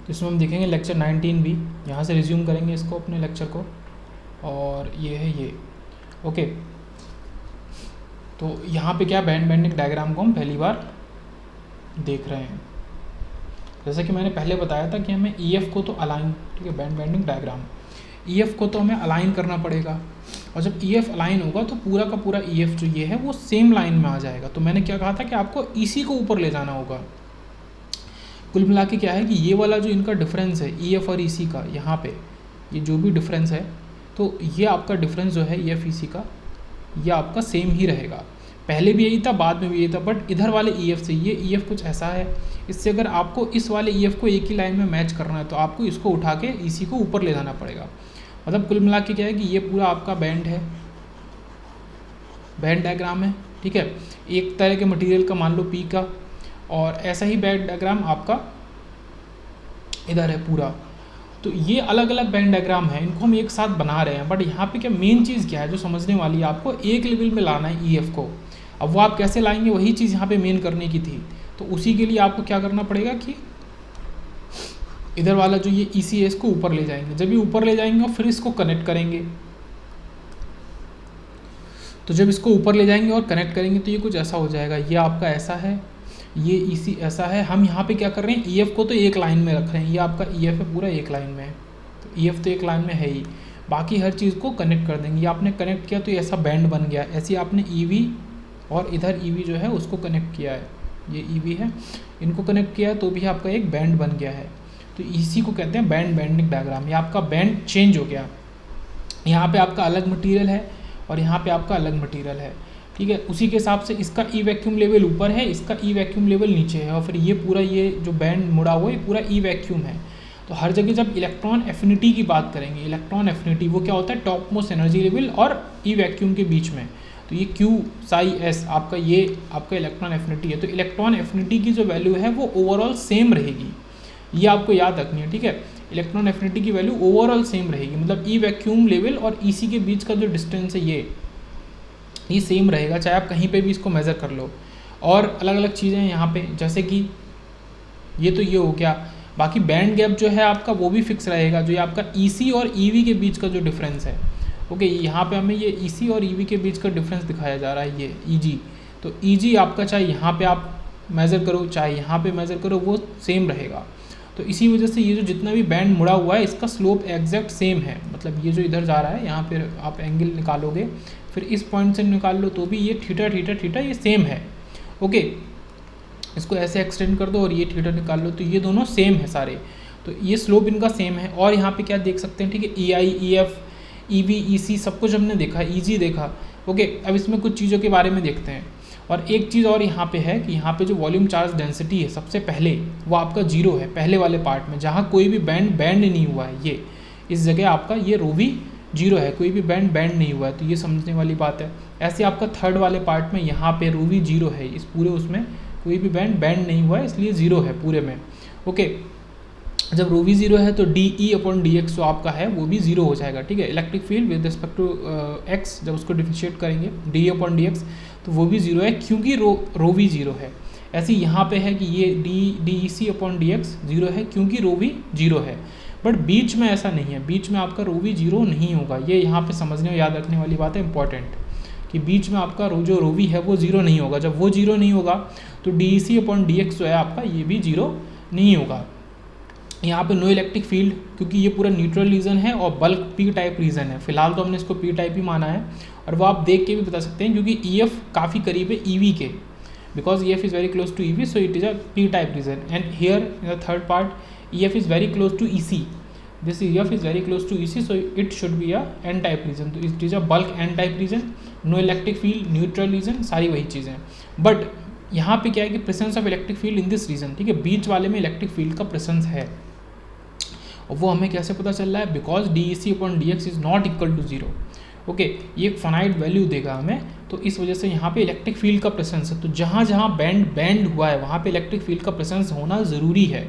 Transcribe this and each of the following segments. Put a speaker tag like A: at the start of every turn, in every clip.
A: तो इसमें हम देखेंगे लेक्चर 19 भी, यहाँ से रिज्यूम करेंगे इसको अपने लेक्चर को, और ये है ये। ओके, तो यहाँ पे क्या बैंड बेंडिंग डायग्राम को हम पहली बार देख रहे हैं। जैसा कि मैंने पहले बताया था कि हमें EF को तो अलाइन, ठीक है, बैंड बेंडिंग डायग्राम, EF को तो हमें अलाइन करना पड़ेगा, और जब EF अलाइन होगा तो पूरा का पूरा EF जो ये है वो सेम लाइन में आ जाएगा। तो मैंने क्या कहा था कि आपको EC को ऊपर ले जाना होगा। कुल मिला के क्या है कि ये वाला जो इनका डिफरेंस है EF और EC का, यहाँ पे ये जो भी डिफरेंस है, तो ये आपका डिफरेंस जो है EF EC का, ये आपका सेम ही रहेगा। पहले भी यही था, बाद में भी यही था, बट इधर वाले EF से ये EF कुछ ऐसा है, इससे अगर आपको इस वाले EF को एक ही लाइन में मैच करना है तो आपको इसको उठा के EC को ऊपर ले जाना पड़ेगा। मतलब कुल मिला के क्या है कि ये पूरा आपका बैंड है, बैंड डायग्राम है, ठीक है, एक तरह के मटेरियल का मान लो P का, और ऐसा ही बैंड डायग्राम आपका इधर है पूरा। तो ये अलग अलग बैंड डायग्राम है, इनको हम एक साथ बना रहे हैं, बट यहाँ पे क्या मेन चीज़ क्या है जो समझने वाली है, आपको एक लेवल में लाना है EF को। अब वो आप कैसे लाएंगे, वही चीज़ यहाँ पे मेन करने की थी। तो उसी के लिए आपको क्या करना पड़ेगा कि इधर वाला जो ये EC है इसको ऊपर ले जाएंगे, जब ये ऊपर ले जाएंगे और फिर इसको कनेक्ट करेंगे। तो जब इसको ऊपर ले जाएंगे और कनेक्ट करेंगे तो ये कुछ ऐसा हो जाएगा, ये आपका ऐसा है, ये EC ऐसा है। हम यहाँ पे क्या कर रहे हैं, EF को तो एक लाइन में रख रहे हैं, ये आपका EF है पूरा एक लाइन में है, तो EF तो एक लाइन में है ही, बाकी हर चीज़ को कनेक्ट कर देंगे। ये आपने कनेक्ट किया तो ये ऐसा बैंड बन गया, ऐसे आपने EV और इधर EV जो है उसको कनेक्ट किया है, ये EV है, इनको कनेक्ट किया है तो भी आपका एक बैंड बन गया है। तो इसी को कहते हैं बैंड बेंडिंग डायग्राम। ये आपका बैंड चेंज हो गया, यहाँ पे आपका अलग मटेरियल है और यहाँ पे आपका अलग मटेरियल है, ठीक है। उसी के हिसाब से इसका ई वैक्यूम लेवल ऊपर है, इसका ई वैक्यूम लेवल नीचे है, और फिर ये पूरा ये जो बैंड मुड़ा हुआ है ये पूरा ई वैक्यूम है। तो हर जगह जब इलेक्ट्रॉन एफिनिटी की बात करेंगे, इलेक्ट्रॉन एफिनिटी वो क्या होता है, टॉप मोस्ट एनर्जी लेवल और ई वैक्यूम के बीच में। तो ये Q psi S आपका, ये आपका इलेक्ट्रॉन एफिनिटी है। तो इलेक्ट्रॉन एफिनिटी की जो वैल्यू है वो ओवरऑल सेम रहेगी, ये आपको याद रखनी है, ठीक है। इलेक्ट्रॉन एफिनिटी की वैल्यू ओवरऑल सेम रहेगी, मतलब ई वैक्यूम लेवल और EC के बीच का जो डिस्टेंस है ये सेम रहेगा, चाहे आप कहीं पे भी इसको मेज़र कर लो। और अलग अलग चीज़ें हैं यहाँ पे, जैसे कि ये तो ये हो गया, बाकी बैंड गैप जो है आपका वो भी फिक्स रहेगा, जो ये आपका EC और EV के बीच का जो डिफरेंस है। ओके, यहाँ पे हमें ये EC और EV के बीच का डिफरेंस दिखाया जा रहा है, ये EG। तो EG आपका चाहे यहाँ पे आप मेज़र करो चाहे यहाँ पे मेज़र करो वो सेम रहेगा। तो इसी वजह से ये जो जितना भी बैंड मुड़ा हुआ है इसका स्लोप एग्जैक्ट सेम है, मतलब ये जो इधर जा रहा है यहाँ पे आप एंगल निकालोगे, फिर इस पॉइंट से निकाल लो तो भी ये थीटा थीटा थीटा ये सेम है। ओके, इसको ऐसे एक्सटेंड कर दो और ये थीटा निकाल लो तो ये दोनों सेम है सारे, तो ये स्लोप इनका सेम है। और यहाँ पे क्या देख सकते हैं, ठीक है, EI EF EV EC सब कुछ हमने देखा, EG देखा। ओके, अब इसमें कुछ चीज़ों के बारे में देखते हैं। और एक चीज़ और यहाँ पे है कि यहाँ पे जो वॉल्यूम चार्ज डेंसिटी है सबसे पहले वो आपका 0 है, पहले वाले पार्ट में जहाँ कोई भी बैंड नहीं हुआ है, ये इस जगह आपका ये रो भी 0 है, कोई भी बैंड नहीं हुआ है, तो ये समझने वाली बात है। ऐसे आपका थर्ड वाले पार्ट में यहाँ पे रो भी 0 है, इस पूरे उसमें कोई भी बैंड नहीं हुआ है इसलिए 0 है पूरे में। ओके, जब रो भी 0 है तो DE/dx जो आपका है वो भी 0 हो जाएगा, ठीक है। Electric field with respect to x जब उसको डिफरेंशिएट करेंगे DE/dx तो वो भी 0 है क्योंकि रो भी 0 है। ऐसे यहाँ पे है कि ये DEC/dx 0 है क्योंकि रो भी 0 है, बट बीच में ऐसा नहीं है, बीच में आपका रो भी 0 नहीं होगा। ये यहाँ पे समझने और याद रखने वाली बात है इंपॉर्टेंट, कि बीच में आपका जो रो भी है वो 0 नहीं होगा। जब वो 0 नहीं होगा तो DEC/dx जो है आपका ये भी 0 नहीं होगा। यहाँ पे नो इलेक्ट्रिक फील्ड क्योंकि ये पूरा न्यूट्रल रीजन है और बल्क P टाइप रीजन है, फिलहाल तो हमने इसको P टाइप ही माना है, और वो आप देख के भी बता सकते हैं क्योंकि EF काफ़ी करीब है EV के, because EF is very close to EV so it is a P type region. And here in the third part EF is very close to EC, this EF is very close to EC so it should be a N type region, तो it is a bulk N type region, no electric field, neutral region, सारी वही चीज़ें। But यहाँ पे क्या है कि presence of electric field in this reason, ठीक है, बीच वाले में इलेक्ट्रिक फील्ड का प्रेजेंस है, और वो हमें कैसे पता चल रहा है, because DEC/dx is not equal to 0। Okay, ये एक फाइनाइट वैल्यू देगा हमें, तो इस वजह से यहाँ पे इलेक्ट्रिक फील्ड का प्रेजेंस है, तो जहाँ जहाँ बैंड हुआ है वहाँ पे इलेक्ट्रिक फील्ड का प्रेजेंस होना ज़रूरी है।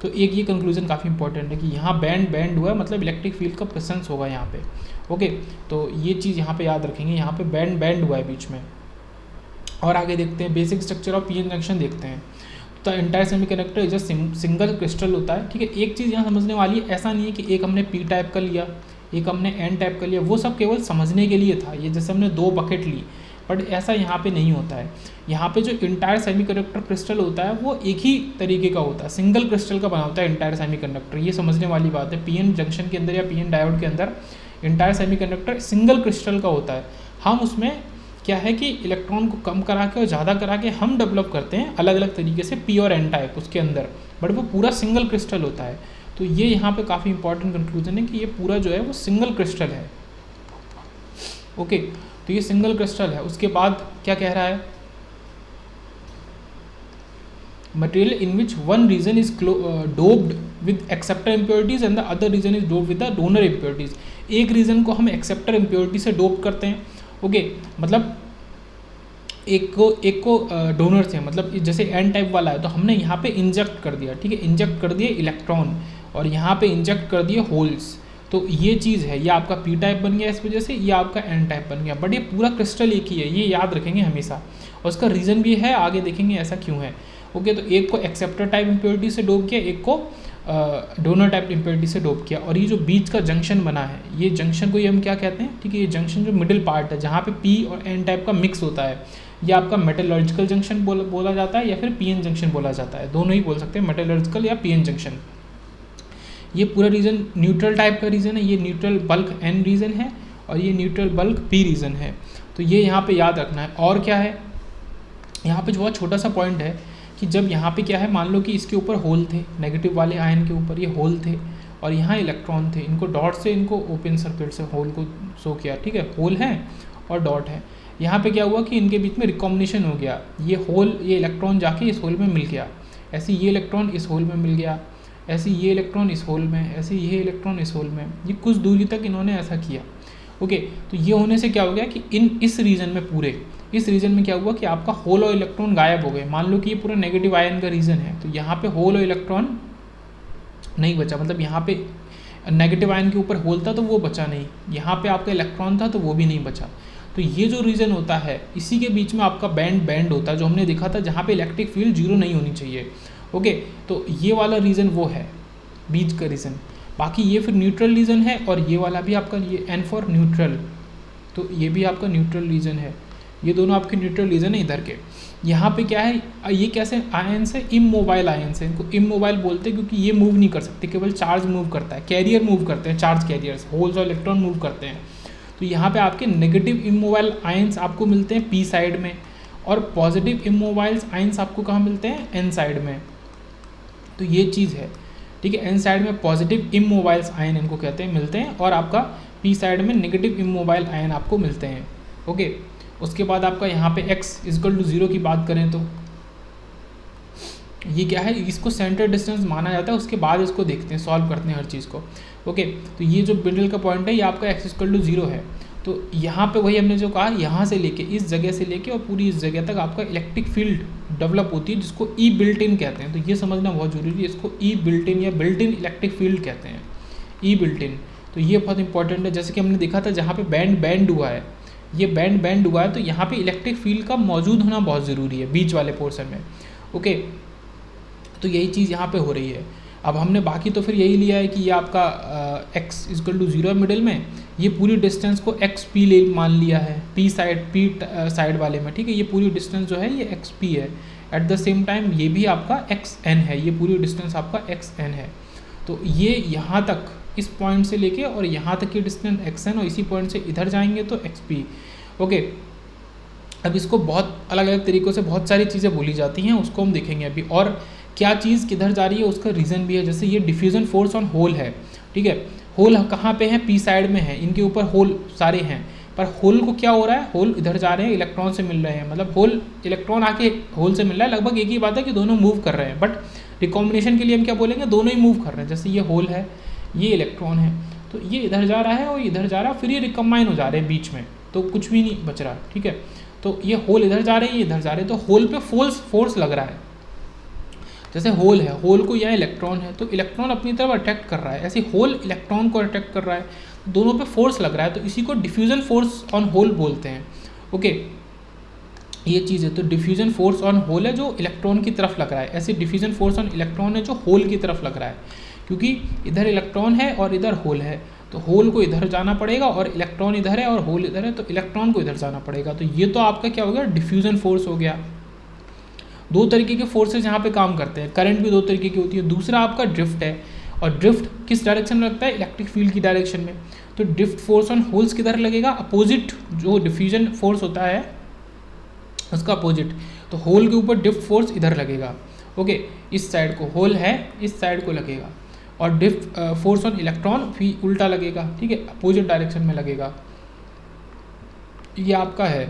A: तो एक ये कंक्लूजन काफ़ी इंपॉर्टेंट है कि यहाँ बैंड हुआ है मतलब इलेक्ट्रिक फील्ड का प्रेजेंस होगा यहाँ पे। ओके, तो ये चीज़ यहाँ पे याद रखेंगे, यहाँ पे बैंड हुआ है बीच में। और आगे देखते हैं basic structure of PN junction देखते हैं। तो entire semiconductor is a single crystal होता है, ठीक है। एक चीज़ यहाँ समझने वाली है, ऐसा नहीं है कि एक हमने पी टाइप का लिया, एक हमने एन टाइप का लिया, वो सब केवल समझने के लिए था, ये जैसे हमने 2 बकेट ली, बट ऐसा यहाँ पे नहीं होता है। यहाँ पे जो इंटायर सेमीकंडक्टर क्रिस्टल होता है वो एक ही तरीके का होता है, सिंगल क्रिस्टल का बना होता है इंटायर सेमीकंडक्टर, ये समझने वाली बात है। पीएन जंक्शन के अंदर या पीएन डायोड के अंदर इंटायर सेमीकंडक्टर सिंगल क्रिस्टल का होता है। हम उसमें क्या है कि इलेक्ट्रॉन को कम करा के और ज़्यादा करा के हम डेवलप करते हैं अलग अलग तरीके से, पी और एन टाइप उसके अंदर, बट वो पूरा सिंगल क्रिस्टल होता है। तो ये यहाँ पे काफ़ी इंपॉर्टेंट कंक्लूजन है कि ये पूरा जो है वो सिंगल क्रिस्टल है। ओके, तो ये सिंगल क्रिस्टल है। उसके बाद क्या कह रहा है, material in which one region is doped with acceptor impurities and the other region is doped with the donor impurities. एक रीजन को हम एक्सेप्टर इम्प्योरिटी से डोप करते हैं, ओके, मतलब एक को डोनर से, मतलब जैसे एन टाइप वाला है तो हमने यहाँ पे इंजेक्ट कर दिया, ठीक है, इंजेक्ट कर दिए इलेक्ट्रॉन और यहाँ पे इंजेक्ट कर दिए होल्स, तो ये चीज़ है, ये आपका पी टाइप बन गया इस वजह से, ये आपका एन टाइप बन गया, बट ये पूरा क्रिस्टल एक ही है, ये याद रखेंगे हमेशा। और उसका रीज़न भी है, आगे देखेंगे ऐसा क्यों है। ओके, तो एक को एक्सेप्टर टाइप इम्प्योरिटी से डोप किया, एक को डोनर टाइप इम्प्योरिटी से डोप किया, और ये जो बीच का जंक्शन बना है, ये जंक्शन को ये हम क्या कहते हैं, ठीक है, ये जंक्शन जो मिडिल पार्ट है जहाँ पे पी और एन टाइप का मिक्स होता है, ये आपका मेटलर्जिकल जंक्शन बोला जाता है या फिर पीएन जंक्शन बोला जाता है, दोनों ही बोल सकते हैं, मेटलर्जिकल या पीएन जंक्शन। ये पूरा रीजन न्यूट्रल टाइप का रीजन है, ये न्यूट्रल बल्क एन रीजन है और ये न्यूट्रल बल्क पी रीजन है, तो ये यहाँ पे याद रखना है। और क्या है, यहाँ पे जो बहुत छोटा सा पॉइंट है कि जब यहाँ पे क्या है, मान लो कि इसके ऊपर होल थे, नेगेटिव वाले आयन के ऊपर ये होल थे और यहाँ इलेक्ट्रॉन थे, इनको डॉट से, इनको ओपन सर्किट से होल को शो किया, ठीक है, होल है और डॉट है। यहाँ पे क्या हुआ कि इनके बीच में रिकॉम्बिनेशन हो गया, ये होल, ये इलेक्ट्रॉन जाके इस होल में मिल गया, ऐसे ये इलेक्ट्रॉन इस होल में मिल गया, ऐसे ये इलेक्ट्रॉन इस होल में, ऐसे ये इलेक्ट्रॉन इस होल में, ये कुछ दूरी तक इन्होंने ऐसा किया। ओके, तो ये होने से क्या हो गया कि इस रीजन में, पूरे इस रीजन में क्या हुआ कि आपका होल और इलेक्ट्रॉन गायब हो गए। मान लो कि ये पूरा नेगेटिव आयन का रीजन है, तो यहाँ पे होल और इलेक्ट्रॉन नहीं बचा, मतलब यहाँ पे नेगेटिव आयन के ऊपर होल था तो वो बचा नहीं, यहाँ पे आपका इलेक्ट्रॉन था तो वो भी नहीं बचा। तो ये जो रीजन होता है, इसी के बीच में आपका बैंड होता है, जो हमने देखा था, जहाँ पे इलेक्ट्रिक फील्ड 0 नहीं होनी चाहिए। ओके, तो ये वाला रीजन वो है बीच का रीजन। बाकी ये फिर न्यूट्रल रीजन है और ये वाला भी आपका, ये एन फॉर न्यूट्रल, तो ये भी आपका न्यूट्रल रीजन है, ये दोनों आपके न्यूट्रल रीजन है इधर के। यहाँ पे क्या है, ये कैसे आयंस है, इमोबाइल आयंस है, इनको इमोबाइल बोलते हैं क्योंकि ये मूव नहीं कर सकते, केवल चार्ज मूव करता है, कैरियर मूव करते हैं, चार्ज कैरियर्स, होल्स और इलेक्ट्रॉन मूव करते हैं। तो यहाँ पे आपके नेगेटिव इमोबाइल आयंस आपको मिलते हैं पी साइड में और पॉजिटिव इमोबाइल आयंस आपको कहाँ मिलते हैं, एन साइड में। तो ये चीज़ है, ठीक है, एन साइड में पॉजिटिव इमोबाइल्स आयन इनको कहते हैं, मिलते हैं, और आपका पी साइड में नेगेटिव इमोबाइल आयन आपको मिलते हैं। ओके, उसके बाद आपका यहाँ पे x इक्वल टू 0 की बात करें तो ये क्या है, इसको सेंटर डिस्टेंस माना जाता है, उसके बाद इसको देखते हैं, सॉल्व करते हैं हर चीज़ को। ओके, तो ये जो मिडिल का पॉइंट है, ये आपका x इक्वल टू 0 है। तो यहाँ पे वही हमने जो कहा, यहाँ से लेके इस जगह से लेके और पूरी इस जगह तक आपका इलेक्ट्रिक फील्ड डेवलप होती है, जिसको ई बिल्ट इन कहते हैं। तो ये समझना बहुत जरूरी है, इसको ई बिल्ट इन या बिल्ट इन इलेक्ट्रिक फील्ड कहते हैं, ई बिल्ट इन। तो ये बहुत इंपॉर्टेंट है, जैसे कि हमने देखा था जहाँ पे बैंड हुआ है, ये बैंड हुआ है, तो यहाँ पे इलेक्ट्रिक फील्ड का मौजूद होना बहुत ज़रूरी है बीच वाले पोर्शन में। ओके, तो यही चीज़ यहाँ पे हो रही है। अब हमने बाकी तो फिर यही लिया है कि ये आपका x इक्वल टू 0 है मिडिल में, ये पूरी डिस्टेंस को एक्स पी ले मान लिया है, पी साइड वाले में, ठीक है, ये पूरी डिस्टेंस जो है ये एक्स पी है। एट द सेम टाइम ये भी आपका एक्स एन है, ये पूरी डिस्टेंस आपका एक्स एन है। तो ये यहाँ तक, इस पॉइंट से लेके और यहाँ तक की डिस्टेंस एक्स एन, और इसी पॉइंट से इधर जाएंगे तो एक्स पी। ओके, अब इसको बहुत अलग अलग तरीक़ों से बहुत सारी चीज़ें बोली जाती हैं, उसको हम देखेंगे अभी, और क्या चीज़ किधर जा रही है उसका रीज़न भी है। जैसे ये डिफ्यूज़न फोर्स ऑन होल है, ठीक है, होल कहाँ पे है, पी साइड में है, इनके ऊपर होल सारे हैं, पर होल को क्या हो रहा है, होल इधर जा रहे हैं, इलेक्ट्रॉन से मिल रहे हैं, मतलब होल इलेक्ट्रॉन आके होल से मिल रहा है, लगभग एक ही बात है कि दोनों मूव कर रहे हैं, बट रिकॉम्बिनेशन के लिए हम क्या बोलेंगे, दोनों ही मूव कर रहे हैं। जैसे ये होल है, ये इलेक्ट्रॉन है, तो ये इधर जा रहा है और इधर जा रहा है, फिर ये रिकम्बाइन हो जा रहे हैं बीच में, तो कुछ भी नहीं बच रहा, ठीक है। तो ये होल इधर जा रहे हैं, ये इधर जा रहे हैं, तो होल पे फोर्स लग रहा है। जैसे होल है, होल को यहाँ इलेक्ट्रॉन है, तो इलेक्ट्रॉन अपनी तरफ अट्रैक्ट कर रहा है, ऐसे होल इलेक्ट्रॉन को अट्रैक्ट कर रहा है, दोनों पे फोर्स लग रहा है, तो इसी को डिफ्यूजन फोर्स ऑन होल बोलते हैं। ओके, ये चीज़ है। तो डिफ्यूजन फोर्स ऑन होल है जो इलेक्ट्रॉन की तरफ लग रहा है, ऐसे डिफ्यूजन फोर्स ऑन इलेक्ट्रॉन है जो होल की तरफ लग रहा है, क्योंकि इधर इलेक्ट्रॉन है और इधर होल है, तो होल को इधर जाना पड़ेगा और इलेक्ट्रॉन इधर है और होल इधर है, तो इलेक्ट्रॉन को इधर जाना पड़ेगा। तो ये तो आपका क्या हो गया, डिफ्यूजन फोर्स हो गया। दो तरीके के फोर्सेज यहाँ पे काम करते हैं, करंट भी दो तरीके की होती है। दूसरा आपका ड्रिफ्ट है, और ड्रिफ्ट किस डायरेक्शन में लगता है, इलेक्ट्रिक फील्ड की डायरेक्शन में। तो ड्रिफ्ट फोर्स ऑन होल्स किधर लगेगा, अपोजिट जो डिफ्यूजन फोर्स होता है उसका अपोजिट। तो होल के ऊपर ड्रिफ्ट फोर्स इधर लगेगा, ओके, इस साइड को, होल है इस साइड को लगेगा, और ड्रिफ्ट फोर्स ऑन इलेक्ट्रॉन भी उल्टा लगेगा, ठीक है, अपोजिट डायरेक्शन में लगेगा। ये आपका है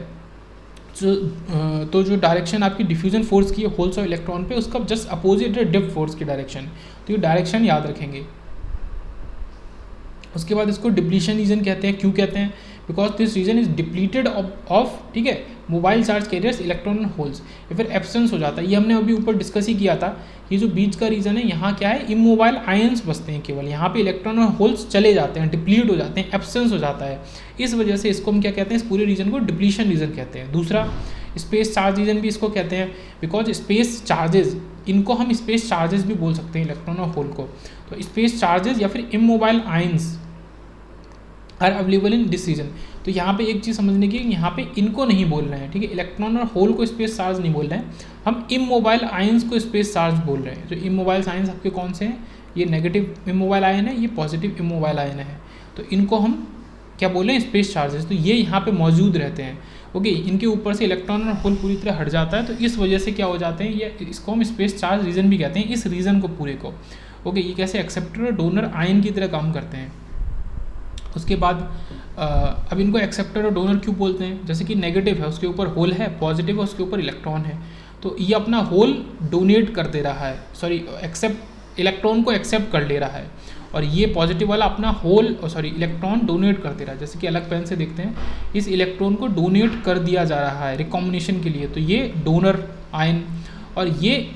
A: तो जो डायरेक्शन आपकी डिफ्यूजन फोर्स की है होल्स और इलेक्ट्रॉन पे, उसका जस्ट अपोजिट है ड्रिफ्ट फोर्स की डायरेक्शन। तो ये डायरेक्शन याद रखेंगे। उसके बाद इसको डिप्लीशन रीजन कहते हैं। क्यों कहते हैं, because this region is depleted of, ठीक है, mobile charge carriers electron holes, या फिर एब्सेंस हो जाता है। ये हमने अभी ऊपर डिस्कस ही किया था। ये जो बीच का रीजन है, यहाँ क्या है, इमोबाइल आयंस बचते हैं केवल, यहाँ पे इलेक्ट्रॉन और होल्स चले जाते हैं, डिप्लीट हो जाते हैं, एब्सेंस हो जाता है। इस वजह से इसको हम क्या कहते हैं, इस पूरे रीजन को डिप्लीशन रीजन कहते हैं। दूसरा स्पेस चार्ज रीजन भी इसको कहते हैं, बिकॉज स्पेस चार्जेस, इनको हम स्पेस चार्जेस भी बोल सकते हैं इलेक्ट्रॉन और होल को। तो स्पेस चार्जेस या फिर immobile ions are available in this region. तो यहाँ पे एक चीज़ समझने की, यहाँ पे इनको नहीं बोल रहे हैं, ठीक है, इलेक्ट्रॉन और होल को स्पेस चार्ज नहीं बोल रहे हैं, हम इमोबाइल आयंस को स्पेस चार्ज बोल रहे हैं। जो इमोबाइल आयंस आपके कौन से हैं, ये नेगेटिव इमोबाइल आयन है, ये पॉजिटिव इमोबाइल आयन है। तो इनको हम क्या बोले, स्पेस चार्जेस। तो ये यहाँ पे मौजूद रहते हैं, ओके, इनके ऊपर से इलेक्ट्रॉन और होल पूरी तरह हट जाता है, तो इस वजह से क्या हो जाते हैं, ये इसको हम स्पेस चार्ज रीजन भी कहते हैं, इस रीजन को पूरे को, ओके। ये कैसे एक्सेप्टर और डोनर आयन की तरह काम करते हैं। उसके बाद अब इनको एक्सेप्टर और डोनर क्यों बोलते हैं, जैसे कि नेगेटिव है उसके ऊपर होल है, पॉजिटिव है उसके ऊपर इलेक्ट्रॉन है, तो ये अपना होल डोनेट कर दे रहा है, सॉरी एक्सेप्ट, इलेक्ट्रॉन को एक्सेप्ट कर ले रहा है, और ये पॉजिटिव वाला अपना होल इलेक्ट्रॉन डोनेट कर दे रहा है। जैसे कि अलग पेन से देखते हैं, इस इलेक्ट्रॉन को डोनेट कर दिया जा रहा है रिकॉम्बिनेशन के लिए, तो ये डोनर आयन, और ये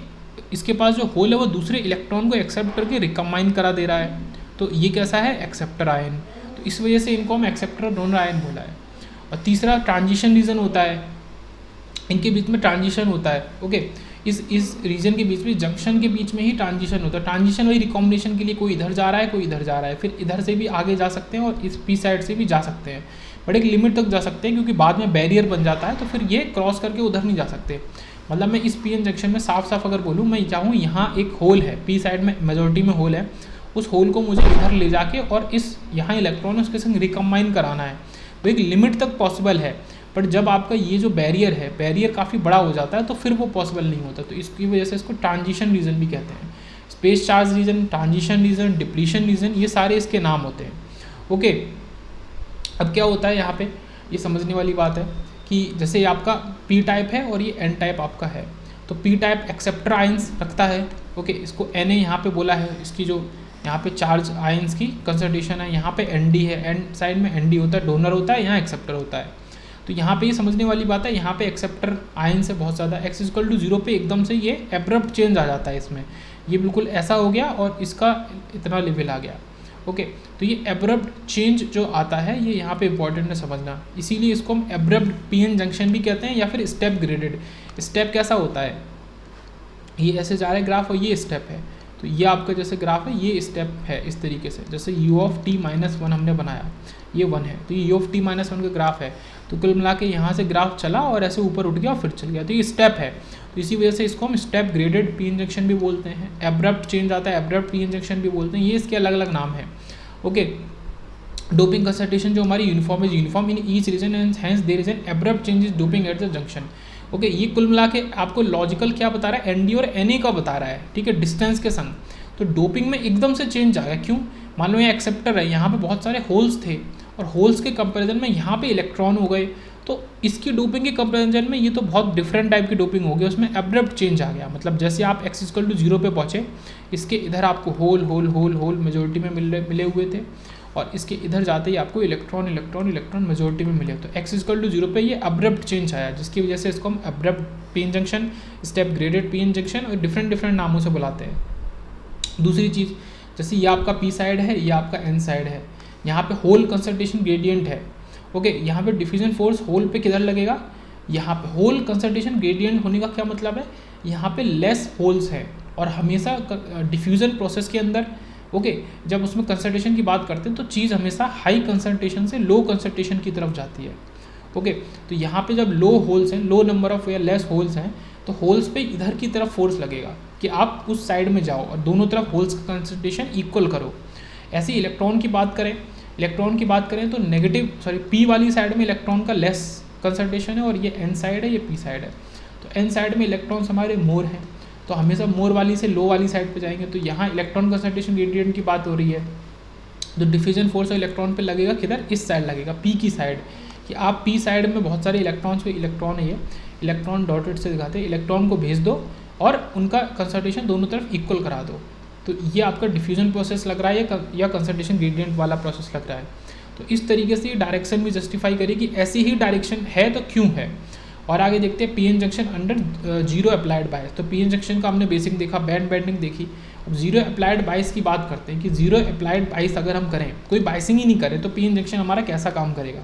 A: इसके पास जो होल है वो दूसरे इलेक्ट्रॉन को एक्सेप्ट करके रिकम्बाइन करा दे रहा है, तो ये कैसा है, एक्सेप्टर आयन। तो इस वजह से इनको हम एक्सेप्टर और डोनर आयन बोला है। और तीसरा ट्रांजिशन रीजन होता है, इनके बीच में ट्रांजिशन होता है, ओके, इस रीजन के बीच में, जंक्शन के बीच में ही ट्रांजिशन होता है। ट्रांजिशन वही रिकॉम्बिनेशन के लिए, कोई इधर जा रहा है कोई इधर जा रहा है, फिर इधर से भी आगे जा सकते हैं और इस पी साइड से भी जा सकते हैं, बट एक लिमिट तक जा सकते हैं, क्योंकि बाद में बैरियर बन जाता है, तो फिर ये क्रॉस करके उधर नहीं जा सकते। मतलब मैं इस पी एन जंक्शन में साफ साफ अगर बोलूँ, मैं चाहूँ यहाँ एक होल है, पी साइड में मेजोरिटी में होल है, उस होल को मुझे इधर ले जाके और इस यहाँ इलेक्ट्रॉन उसके संग रिकम्बाइन कराना है, तो एक लिमिट तक पॉसिबल है। बट जब आपका ये जो बैरियर है, बैरियर काफ़ी बड़ा हो जाता है, तो फिर वो पॉसिबल नहीं होता। तो इसकी वजह से इसको ट्रांजिशन रीजन भी कहते हैं। Space charge region, transition region, depletion region, ये सारे इसके नाम होते हैं, ओके। अब क्या होता है यहाँ पे, ये समझने वाली बात है कि जैसे आपका पी टाइप है और ये एन टाइप आपका है, तो पी टाइप एक्सेप्टर आयंस रखता है, ओके, इसको एन ए यहाँ पे बोला है, इसकी जो यहाँ पे चार्ज आयंस की कंसंट्रेशन है, यहाँ पे एन डी है, एन साइड में एन डी होता है, डोनर होता है, यहाँ एक्सेप्टर होता है। तो यहाँ पे ये समझने वाली बात है, यहाँ पे एक्सेप्टर आयन से बहुत ज़्यादा x = 0 पे एकदम से ये एब्रप्ट चेंज आ जाता है इसमें, ये बिल्कुल ऐसा हो गया और इसका इतना लेवल आ गया, ओके। तो ये एब्रप्ट चेंज जो आता है, ये यहाँ पे इंपॉर्टेंट है समझना, इसीलिए इसको हम एब्रप्ट पीएन जंक्शन भी कहते हैं, या फिर स्टेप ग्रेडेड। स्टेप कैसा होता है, ये ऐसे जा रहा है ग्राफ और ये स्टेप है, तो ये आपका जैसे ग्राफ है, ये स्टेप है इस तरीके से, जैसे u(t-1) हमने बनाया, ये 1 है, तो ये u(t-1) का ग्राफ है। तो कुल मिला के यहाँ से ग्राफ चला और ऐसे ऊपर उठ गया और फिर चल गया, तो ये स्टेप है। तो इसी वजह से इसको हम स्टेप ग्रेडेड पी इंजेक्शन भी बोलते हैं, एब्रप्ट चेंज आता है, एब्रप्ट पी इंजेक्शन भी बोलते हैं, ये इसके अलग अलग नाम है, ओके। डोपिंग कंसंट्रेशन जो हमारी uniform is uniform in each region and hence there is an abrupt change is doping at the junction, okay. ये कुल मिला के आपको लॉजिकल क्या बता रहा है, एन डी और एन ए का बता रहा है, ठीक है, डिस्टेंस के संग। तो डोपिंग में एकदम से चेंज आ गया, क्यों, मान लो ये एक्सेप्टर है, यहाँ पे बहुत सारे होल्स थे और होल्स के कंपैरिजन में यहाँ पे इलेक्ट्रॉन हो गए, तो इसकी डोपिंग के कंपैरिजन में ये तो बहुत डिफरेंट टाइप की डोपिंग हो गई, उसमें एब्रप्ट चेंज आ गया। मतलब जैसे आप x = 0 पे पहुँचे, इसके इधर आपको hole hole hole hole majority में मिले हुए थे, और इसके इधर जाते ही आपको इलेक्ट्रॉन इलेक्ट्रॉन इलेक्ट्रॉन मेजोरिटी में मिले, तो x = 0 पे ये अब्रप्ट चेंज आया, जिसकी वजह से इसको हम abrupt PN junction, step graded PN junction और डिफरेंट नामों से बुलाते हैं। दूसरी चीज़, जैसे ये आपका पी साइड है, ये आपका एन साइड है, यहाँ पे होल कंसंट्रेशन ग्रेडियंट है, ओके। यहाँ पे डिफ्यूजन फोर्स होल पे किधर लगेगा, यहाँ पे होल कंसंट्रेशन ग्रेडियंट होने का क्या मतलब है, यहाँ पे लेस होल्स है और हमेशा डिफ्यूज़न प्रोसेस के अंदर जब उसमें कंसंट्रेशन की बात करते हैं तो चीज़ हमेशा हाई कंसंट्रेशन से लो कंसंट्रेशन की तरफ जाती है। तो यहाँ पे जब लो होल्स हैं, लो नंबर ऑफ या लेस होल्स हैं, तो होल्स पे इधर की तरफ फोर्स लगेगा कि आप उस साइड में जाओ और दोनों तरफ होल्स का कंसंट्रेशन इक्वल करो। ऐसे ही इलेक्ट्रॉन की बात करें तो पी वाली साइड में इलेक्ट्रॉन का लेस कंसंट्रेशन है और ये एन साइड है, ये पी साइड है। तो एन साइड में इलेक्ट्रॉन्स हमारे मोर हैं, तो हमेशा मोर वाली से लो वाली साइड पे जाएंगे। तो यहाँ इलेक्ट्रॉन कंसंट्रेशन ग्रेडियंट की बात हो रही है, तो डिफ्यूजन फोर्स इलेक्ट्रॉन पे लगेगा किधर, इस साइड लगेगा, पी की साइड, कि आप पी साइड में बहुत सारे इलेक्ट्रॉन्स पे इलेक्ट्रॉन है, ये इलेक्ट्रॉन डॉटेड से दिखाते हैं, इलेक्ट्रॉन को भेज दो और उनका कंसंट्रेशन दोनों तरफ इक्वल करा दो। तो ये आपका डिफ्यूजन प्रोसेस लग रहा है या कंसंट्रेशन ग्रेडियंट वाला प्रोसेस लग रहा है। तो इस तरीके से ये डायरेक्शन भी जस्टिफाई करें कि ऐसी ही डायरेक्शन है तो क्यों है। और आगे देखते हैं PN junction under zero applied bias. तो पीएन जंक्शन का हमने बेसिक देखा, बैंड बेंडिंग देखी। अब जीरो अप्लाइड बायस की बात करते हैं कि जीरो अप्लाइड बायस अगर हम करें, कोई बाइसिंग ही नहीं करें, तो पीएन जंक्शन हमारा कैसा काम करेगा।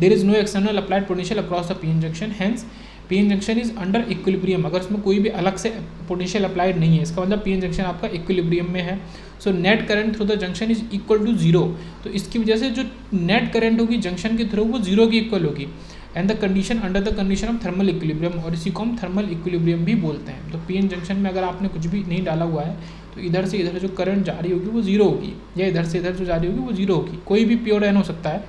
A: There is no external applied potential across the PN junction, hence PN junction is under equilibrium. अगर इसमें कोई भी अलग से पोटेंशियल अप्लाइड नहीं है, इसका मतलब पीएन जंक्शन आपका इक्विलिब्रियम में है। So net current through the junction is equal to zero. तो इसकी वजह से जो नेट करंट होगी जंक्शन के थ्रू वो जीरो की इक्वल होगी। And the condition under the condition of thermal equilibrium, और इसी को हम थर्मल इक्विलिब्रियम भी बोलते हैं। तो पीएन जंक्शन में अगर आपने कुछ भी नहीं डाला हुआ है तो इधर से इधर जो करंट जा रही होगी वो जीरो होगी, या इधर से इधर जो जा रही होगी वो जीरो होगी। कोई भी प्योर एन हो सकता है।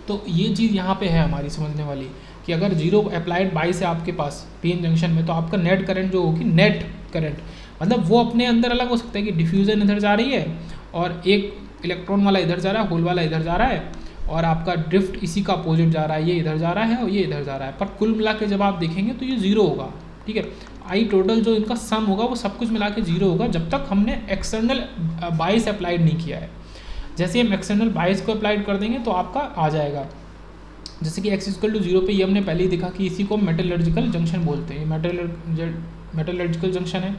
A: तो ये चीज़ यहाँ पे है हमारी समझने वाली कि अगर जीरो अप्लाइड बाइस है आपके पास पीएन जंक्शन में, तो आपका नेट करंट जो होगी, नेट करंट मतलब वो अपने अंदर अलग हो सकता है कि डिफ्यूज़न इधर जा रही है और एक इलेक्ट्रॉन वाला इधर जा रहा है, होल वाला इधर जा रहा है, और आपका ड्रिफ्ट इसी का अपोजिट जा रहा है, ये इधर जा रहा है और ये इधर जा रहा है। पर कुल मिला के जब आप देखेंगे तो ये जीरो होगा, ठीक है। आई टोटल जो इनका सम होगा वो सब कुछ मिला के जीरो होगा, जब तक हमने एक्सटर्नल बाइस अप्लाइड नहीं किया है। जैसे हम एक्सटर्नल बाइस को अप्लाइड कर देंगे तो आपका आ जाएगा, जैसे कि x इक्वल टू जीरो पे ये हमने पहले ही देखा कि इसी को मेटलर्जिकल जंक्शन बोलते हैं। मेटलर्जिकल जंक्शन है।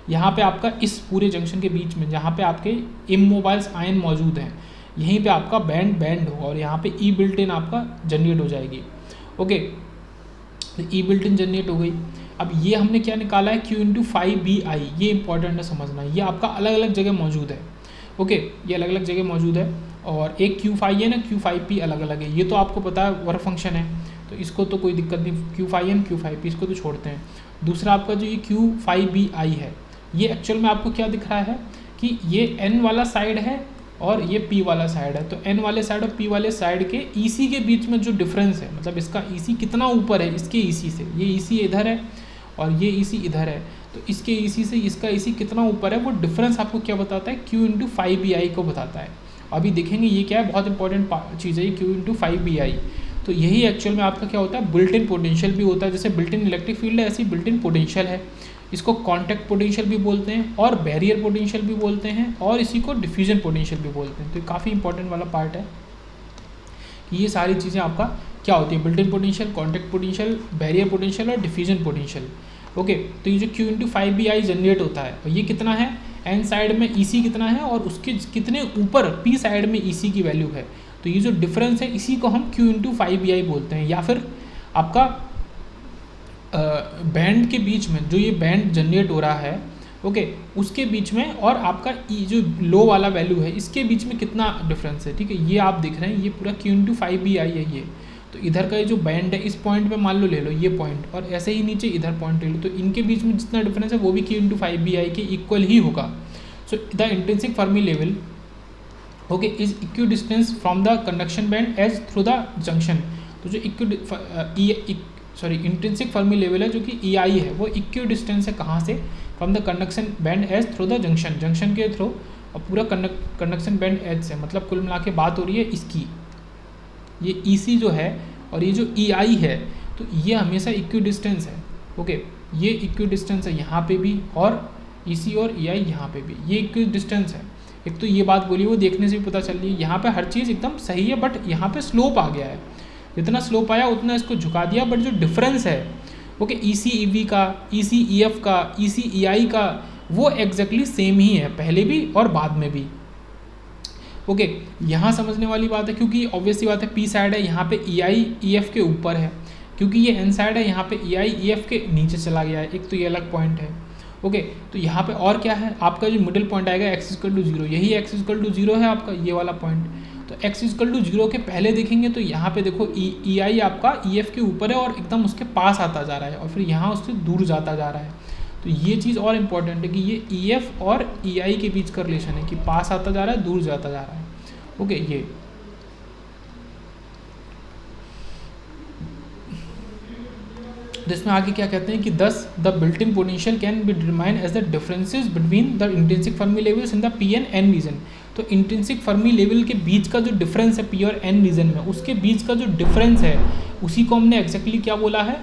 A: यहाँ पे आपका इस पूरे जंक्शन के बीच में जहाँ पे आपके इमोबाइल्स आयन मौजूद हैं, यहीं पे आपका बैंड होगा और यहाँ पे ई बिल्ट इन आपका जनरेट हो जाएगी। तो ई बिल्ट इन जनरेट हो गई। अब ये हमने क्या निकाला है, Q/5BI। ये इंपॉर्टेंट है समझना, ये आपका अलग अलग जगह मौजूद है। ये अलग अलग जगह मौजूद है और एक Q5 है ना, Q5P अलग अलग है। ये तो आपको पता है वर्क फंक्शन है, तो इसको तो कोई दिक्कत नहीं, Q5N Q5P इसको तो छोड़ते हैं। दूसरा आपका जो ये Q5BI है, ये एक्चुअल में आपको क्या दिख रहा है कि ये N वाला साइड है और ये P वाला साइड है। तो N वाले साइड और P वाले साइड के EC के बीच में जो डिफरेंस है, मतलब इसका EC कितना ऊपर है इसके EC से, ये EC इधर है और ये EC इधर है, तो इसके EC से इसका EC कितना ऊपर है, वो डिफरेंस आपको क्या बताता है, Q/5BI को बताता है। अभी देखेंगे ये क्या है, बहुत इंपॉर्टेंट चीज़ है ये Q/5BI। तो यही एक्चुअल में आपका क्या होता है, बिल्ट इन पोटेंशियल भी होता है। जैसे बिल्ट इन इलेक्ट्रिक फील्ड है, ऐसी बिल्ट इन पोटेंशियल है। इसको कॉन्टैक्ट पोटेंशियल भी बोलते हैं और बैरियर पोटेंशियल भी बोलते हैं और इसी को डिफ्यूजन पोटेंशियल भी बोलते हैं। तो ये काफ़ी इंपॉर्टेंट वाला पार्ट है कि ये सारी चीज़ें आपका क्या होती है, built in potential, contact potential, barrier potential और डिफ्यूजन पोटेंशियल। तो ये जो Q/5BI जनरेट होता है, और ये कितना है, N साइड में EC कितना है और उसके कितने ऊपर P साइड में EC की वैल्यू है। तो ये जो डिफरेंस है इसी को हम Q/5BI बोलते हैं। या फिर आपका बैंड के बीच में जो ये बैंड जनरेट हो रहा है, उसके बीच में और आपका जो लो वाला वैल्यू है इसके बीच में कितना डिफरेंस है, ठीक है। ये आप देख रहे हैं, ये पूरा Q/5BI है ये। तो इधर का ये जो बैंड है, इस पॉइंट पे मान लो ले लो ये पॉइंट, और ऐसे ही नीचे इधर पॉइंट ले लो, तो इनके बीच में जितना डिफरेंस है वो भी Q/5BI के इक्वल ही होगा। So the intrinsic Fermi level is equidistance from the conduction band edge through the junction. तो जो इंट्रिंसिक फर्मी लेवल है जो कि EI है, वो इक्वी डिस्टेंस है कहाँ से, from the conduction band edge through the junction के थ्रू, और पूरा कंडक्शन बैंड एज से, मतलब कुल मिला के बात हो रही है इसकी, ये EC जो है और ये जो EI है, तो ये हमेशा इक्वी डिस्टेंस है। ये इक्वी डिस्टेंस है यहाँ पे भी, और EC और EI यहाँ पे भी ये इक्वी डिस्टेंस है। एक तो ये बात बोली, वो देखने से भी पता चल रही है, यहाँ पे हर चीज़ एकदम सही है, बट यहाँ पे स्लोप आ गया है। जितना स्लोप आया उतना इसको झुका दिया, बट जो डिफरेंस है EC EV का, EC EF का, EC EI का, वो एग्जैक्टली सेम ही है, पहले भी और बाद में भी। यहाँ समझने वाली बात है, क्योंकि ऑब्वियसली बात है P साइड है, यहाँ पे EI EF के ऊपर है, क्योंकि ये एन साइड है, यहाँ पे ई आई ई एफ के नीचे चला गया है, एक तो ये अलग पॉइंट है। ओके, तो यहाँ पे और क्या है, आपका जो मिडिल पॉइंट आएगा एक्स इक्वल टू जीरो, यही एक्स इक्वल टू जीरो है आपका ये वाला पॉइंट। तो एक्स इक्वल टू जीरो के पहले देखेंगे तो यहाँ पे देखो ई आई आपका ई एफ के ऊपर है और एकदम उसके पास आता जा रहा है, और फिर यहाँ उससे दूर जाता जा रहा है। तो ये चीज़ और इम्पॉर्टेंट है कि ये ई एफ और ई आई के बीच का रिलेशन है कि पास आता जा रहा है, दूर जाता जा रहा है। ओके, ये तो इसमें आगे क्या कहते हैं कि thus the built in potential can be determine as the differences between the intrinsic Fermi levels in the P and N region. तो इंट्रिंसिक फर्मी लेवल के बीच का जो डिफरेंस है पी और एन रीजन में, उसके बीच का जो डिफरेंस है उसी को हमने एक्जैक्टली क्या बोला है,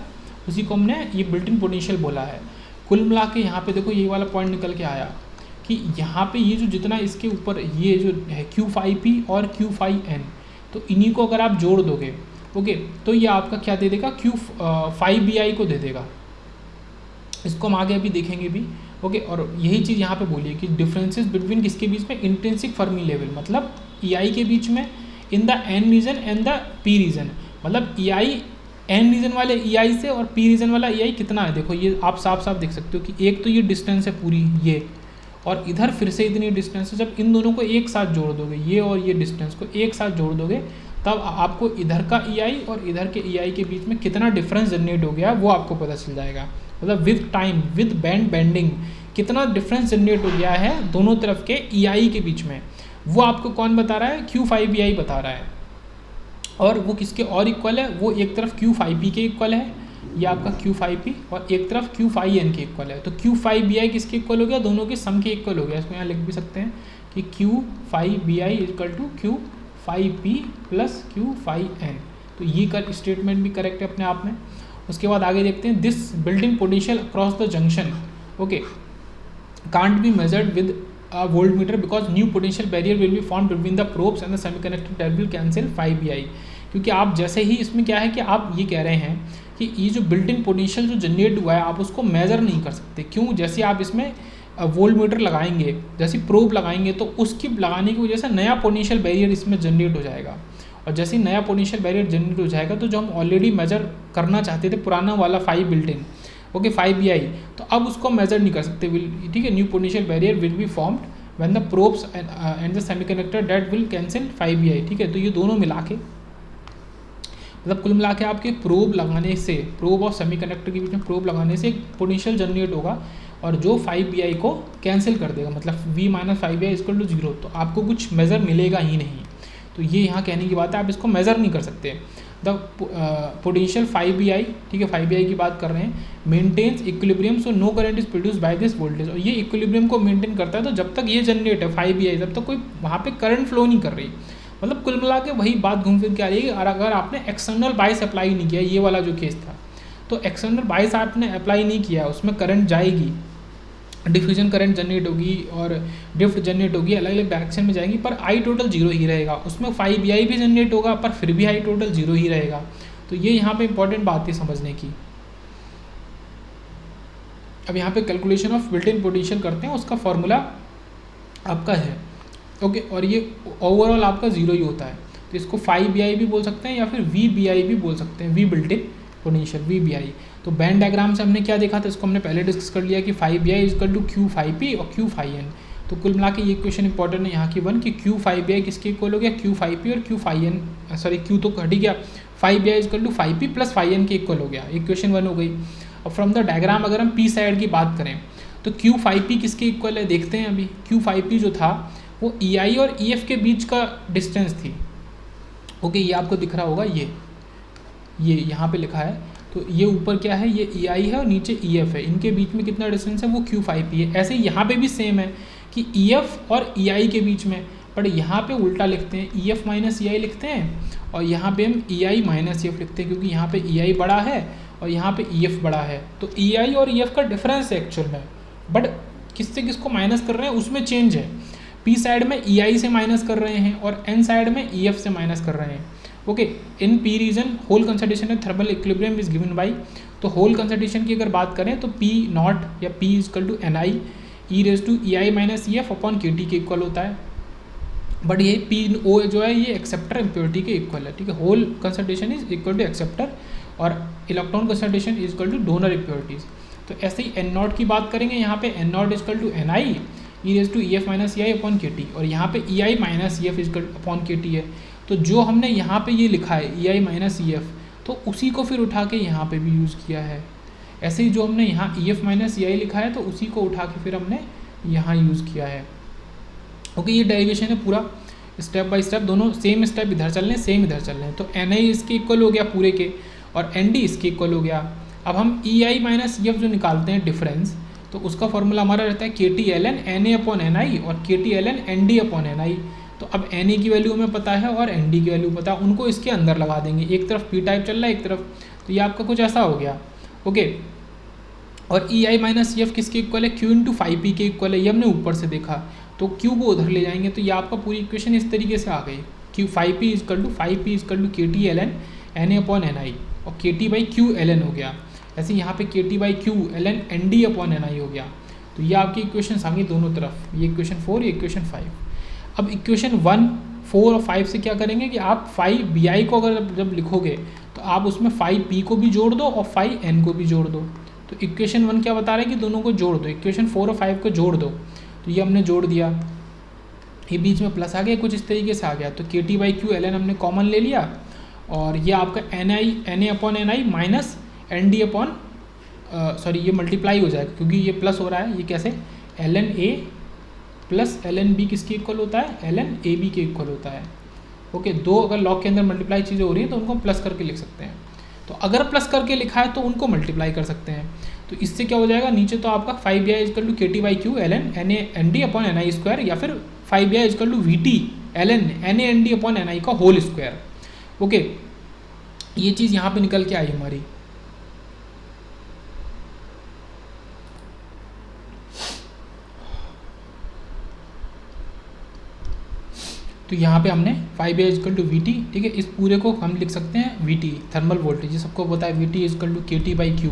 A: उसी को हमने ये बिल्ट इन पोटेंशियल बोला है। कुल मिला के यहाँ पे देखो ये वाला पॉइंट निकल के आया कि यहाँ पे ये जो जितना इसके ऊपर ये जो है क्यू फाइव पी और क्यू फाइव एन, तो इन्हीं को अगर आप जोड़ दोगे ओके, तो ये आपका क्या दे देगा, क्यू फाइव बी आई को दे देगा। इसको हम आगे अभी देखेंगे भी। ओके, और यही चीज़ यहाँ पे बोलिए कि डिफरेंसेस बिटवीन किसके बीच में, इंट्रिंसिक फर्मी लेवल मतलब ई आई के बीच में, in the N region and the P region, मतलब ई आई एन रीजन वाले ई आई से और पी रीजन वाला ई आई कितना है, देखो ये आप साफ साफ देख सकते हो कि एक तो ये डिस्टेंस है पूरी ये, और इधर फिर से इतनी डिस्टेंस है। जब इन दोनों को एक साथ जोड़ दोगे, ये और ये डिस्टेंस को एक साथ जोड़ दोगे, तब आपको इधर का ई आई और इधर के ई आई के बीच में कितना डिफरेंस जनरेट हो गया वो आपको पता चल जाएगा। मतलब विद टाइम विद बेंडिंग कितना डिफरेंस जनरेट हो गया है दोनों तरफ के ई आई के बीच में, वो आपको कौन बता रहा है, क्यू फाइव बी आई बता रहा है। और वो किसके और इक्वल है, वो एक तरफ क्यू फाइव पी के इक्वल है, ये आपका क्यू फाइव पी, और एक तरफ क्यू फाइव एन के इक्वल है। तो क्यू फाइव बी आई किसके इक्वल हो गया, दोनों के सम के इक्वल हो गया। इसको यहाँ लिख भी सकते हैं कि Q phi B I equal to Q phi P plus Q phi N. तो ये कर स्टेटमेंट भी करेक्ट है अपने आप में। उसके बाद आगे देखते हैं, this building potential across the junction okay can't be measured with a voltmeter because new potential barrier will be formed between the probes and the semiconductor that will cancel 5bi। क्योंकि आप जैसे ही इसमें क्या है कि आप ये कह रहे हैं कि ये जो बिल्ट इन पोटेंशियल जो जनरेट हुआ है आप उसको मेज़र नहीं कर सकते। क्यों, जैसे आप इसमें वोल्टमीटर लगाएंगे, जैसे प्रोब लगाएंगे, तो उसकी लगाने की वजह से नया पोटेंशियल बैरियर इसमें जनरेट हो जाएगा, और जैसे ही नया पोटेंशियल बैरियर जनरेट हो जाएगा तो जो हम ऑलरेडी मेजर करना चाहते थे पुराना वाला 5 बिल्ट इन ओके 5bi, तो अब उसको मेजर नहीं कर सकते। ठीक है, new potential barrier will be formed when the probes and the semiconductor that will cancel 5bi। ठीक है, तो ये दोनों मिला के मतलब कुल मिला के आपके प्रोब लगाने से, प्रोब और सेमीकंडक्टर के बीच में प्रोब लगाने से एक पोटेंशियल जनरेट होगा और जो 5bi को कैंसिल कर देगा, मतलब v minus 5bi equal to 0। तो आपको कुछ मेज़र मिलेगा ही नहीं। तो ये यहाँ कहने की बात है, आप इसको मेज़र नहीं कर सकते। द पोटेंशियल 5bi, ठीक है 5bi की बात कर रहे हैं, maintains equilibrium so no current is produce by this voltage. और ये इक्विलिब्रियम को मेंटेन करता है, तो जब तक ये जनरेट है 5bi तब तक कोई वहाँ पे करंट फ्लो नहीं कर रही। मतलब कुल मिला के वही बात घूम फिर के आ रही है। और अगर आपने एक्सटर्नल बायस अप्लाई नहीं किया, ये वाला जो केस था, तो एक्सटर्नल बायस आपने अप्लाई नहीं किया, उसमें करंट जाएगी, डिफ्यूजन करंट जनरेट होगी और ड्रिफ्ट जनरेट होगी, अलग अलग डायरेक्शन में जाएंगी, पर आई टोटल 0 ही रहेगा। उसमें 5bi भी जनरेट होगा पर फिर भी आई टोटल 0 ही रहेगा। तो ये यहाँ पे इंपॉर्टेंट बात है समझने की। अब यहाँ पे calculation of built in potential करते हैं, उसका फॉर्मूला आपका है ओके, और ये ओवरऑल आपका 0 ही होता है। तो इसको 5bi भी बोल सकते हैं या फिर vbi भी बोल सकते हैं, V built in potential vbi। तो बैंड डायग्राम से हमने क्या देखा था, इसको हमने पहले डिस्कस कर लिया कि 5bi इक्वल टू q5p और q5n। तो कुल मिला के ये क्वेश्चन इंपॉर्टेंट है यहाँ की वन कि q5bi किसके इक्वल हो गया, q5p और q5n, सॉरी q तो घट ही गया, 5bi equal to 5p plus 5n के इक्वल हो गया। इक्वेशन 1 हो गई। और फ्रॉम द डायग्राम अगर हम p साइड की बात करें तो q5p किसके इक्वल है देखते हैं। अभी q5p जो था वो ei और ef के बीच का डिस्टेंस थी ओके, ये आपको दिख रहा होगा, ये यहाँ पे लिखा है। तो ये ऊपर क्या है, ये ei है और नीचे ef है, इनके बीच में कितना डिस्टेंस है, वो q5p है। ऐसे ही यहाँ पे भी सेम है कि ef और ei के बीच में, बट यहाँ पे उल्टा लिखते हैं, ef माइनस ei लिखते हैं और यहाँ पे हम ei माइनस ef लिखते हैं, क्योंकि यहाँ पे ei बड़ा है और यहाँ पे ef बड़ा है। तो ei और ef का डिफरेंस है एक्चुअल में, बट किससे किसको माइनस कर रहे हैं उसमें चेंज है। p साइड में ei से माइनस कर रहे हैं और n साइड में ef से माइनस कर रहे हैं okay. In p region hole concentration है, thermal equilibrium is given by. तो होल कंसंट्रेशन की अगर बात करें तो p नॉट या p equal to ni e raise to ei minus ef upon kT के इक्वल होता है। बट ये p o जो है ये एक्सेप्टर इम्प्योरिटी के इक्वल है, ठीक है। Hole concentration is equal to acceptor और electron concentration is equal to donor impurities. तो ऐसे ही एन नॉट की बात करेंगे, यहाँ पे N naught is equal to N I E raise to E F minus E I upon K T, और यहाँ पे E I minus E F is upon K T है। तो जो हमने यहाँ पे ये लिखा है ई आई माइनस ई एफ, तो उसी को फिर उठा के यहाँ पे भी यूज़ किया है। ऐसे ही जो हमने यहाँ ई एफ माइनस ई आई लिखा है, तो उसी को उठा के फिर हमने यहाँ यूज़ किया है। ओके, ये डेरिवेशन है पूरा स्टेप बाय स्टेप, दोनों सेम स्टेप इधर चल रहे हैं, सेम इधर चल रहे हैं। तो एन आई इसके इक्वल हो गया पूरे के, और एन डी इसके इक्वल हो गया। अब हम ई आई माइनस ई एफ जो निकालते हैं डिफरेंस, तो उसका फॉर्मूला हमारा रहता है K T L N N A upon N I और K T L N N D upon N I. तो अब एन ए की वैल्यू हमें पता है और एन डी की वैल्यू पता है, उनको इसके अंदर लगा देंगे। एक तरफ पी टाइप चल रहा है, एक तरफ, तो ये आपका कुछ ऐसा हो गया। ओके, और ई आई माइनस ई एफ किसके इक्वल है, क्यू इंटू फाइव पी के इक्वल है। ये हमने ऊपर से देखा, तो क्यू को उधर ले जाएंगे, तो ये आपका पूरी इक्वेशन इस तरीके से आ गई। Q phi P is equal to K T L N N A upon N I, और K T by Q L N हो गया। ऐसे यहाँ पे K T by Q L N N D upon N I हो गया। तो ये आपकी इक्वेशन आ गई दोनों तरफ, ये इक्वेशन 4, ये इक्वेशन 5। अब इक्वेशन 1, 4 और 5 से क्या करेंगे कि आप 5 बी आई को अगर जब लिखोगे, तो आप उसमें 5 पी को भी जोड़ दो और 5 एन को भी जोड़ दो। तो इक्वेशन 1 क्या बता रहा है कि दोनों को जोड़ दो, इक्वेशन 4 और 5 को जोड़ दो। तो ये हमने जोड़ दिया, ये बीच में प्लस आ गया, कुछ इस तरीके से आ गया। तो K T by Q L N हमने कॉमन ले लिया, और ये आपका N I N A upon N I minus N D upon sorry, ये मल्टीप्लाई हो जाएगा क्योंकि ये प्लस हो रहा है। ये कैसे, L N A plus L N B किसके इक्वल होता है, एल एन ए बी के इक्वल होता है। ओके, दो अगर लॉग के अंदर मल्टीप्लाई चीज़ें हो रही हैं तो उनको प्लस करके लिख सकते हैं। तो अगर प्लस करके लिखा है तो उनको मल्टीप्लाई कर सकते हैं। तो इससे क्या हो जाएगा, नीचे तो आपका 5 B I is equal to K T by Q L N N A N D upon N I square, या फिर 5 B I is equal to V T L N N A N D upon N I का whole square. Okay, ये चीज़ यहाँ पे निकल के आई हमारी। तो यहाँ पे हमने 5 B I is equal to V T, ठीक है, इस पूरे को हम लिख सकते हैं वी टी, थर्मल वोल्टेज, ये सबको पता है, we T is equal to K T by Q.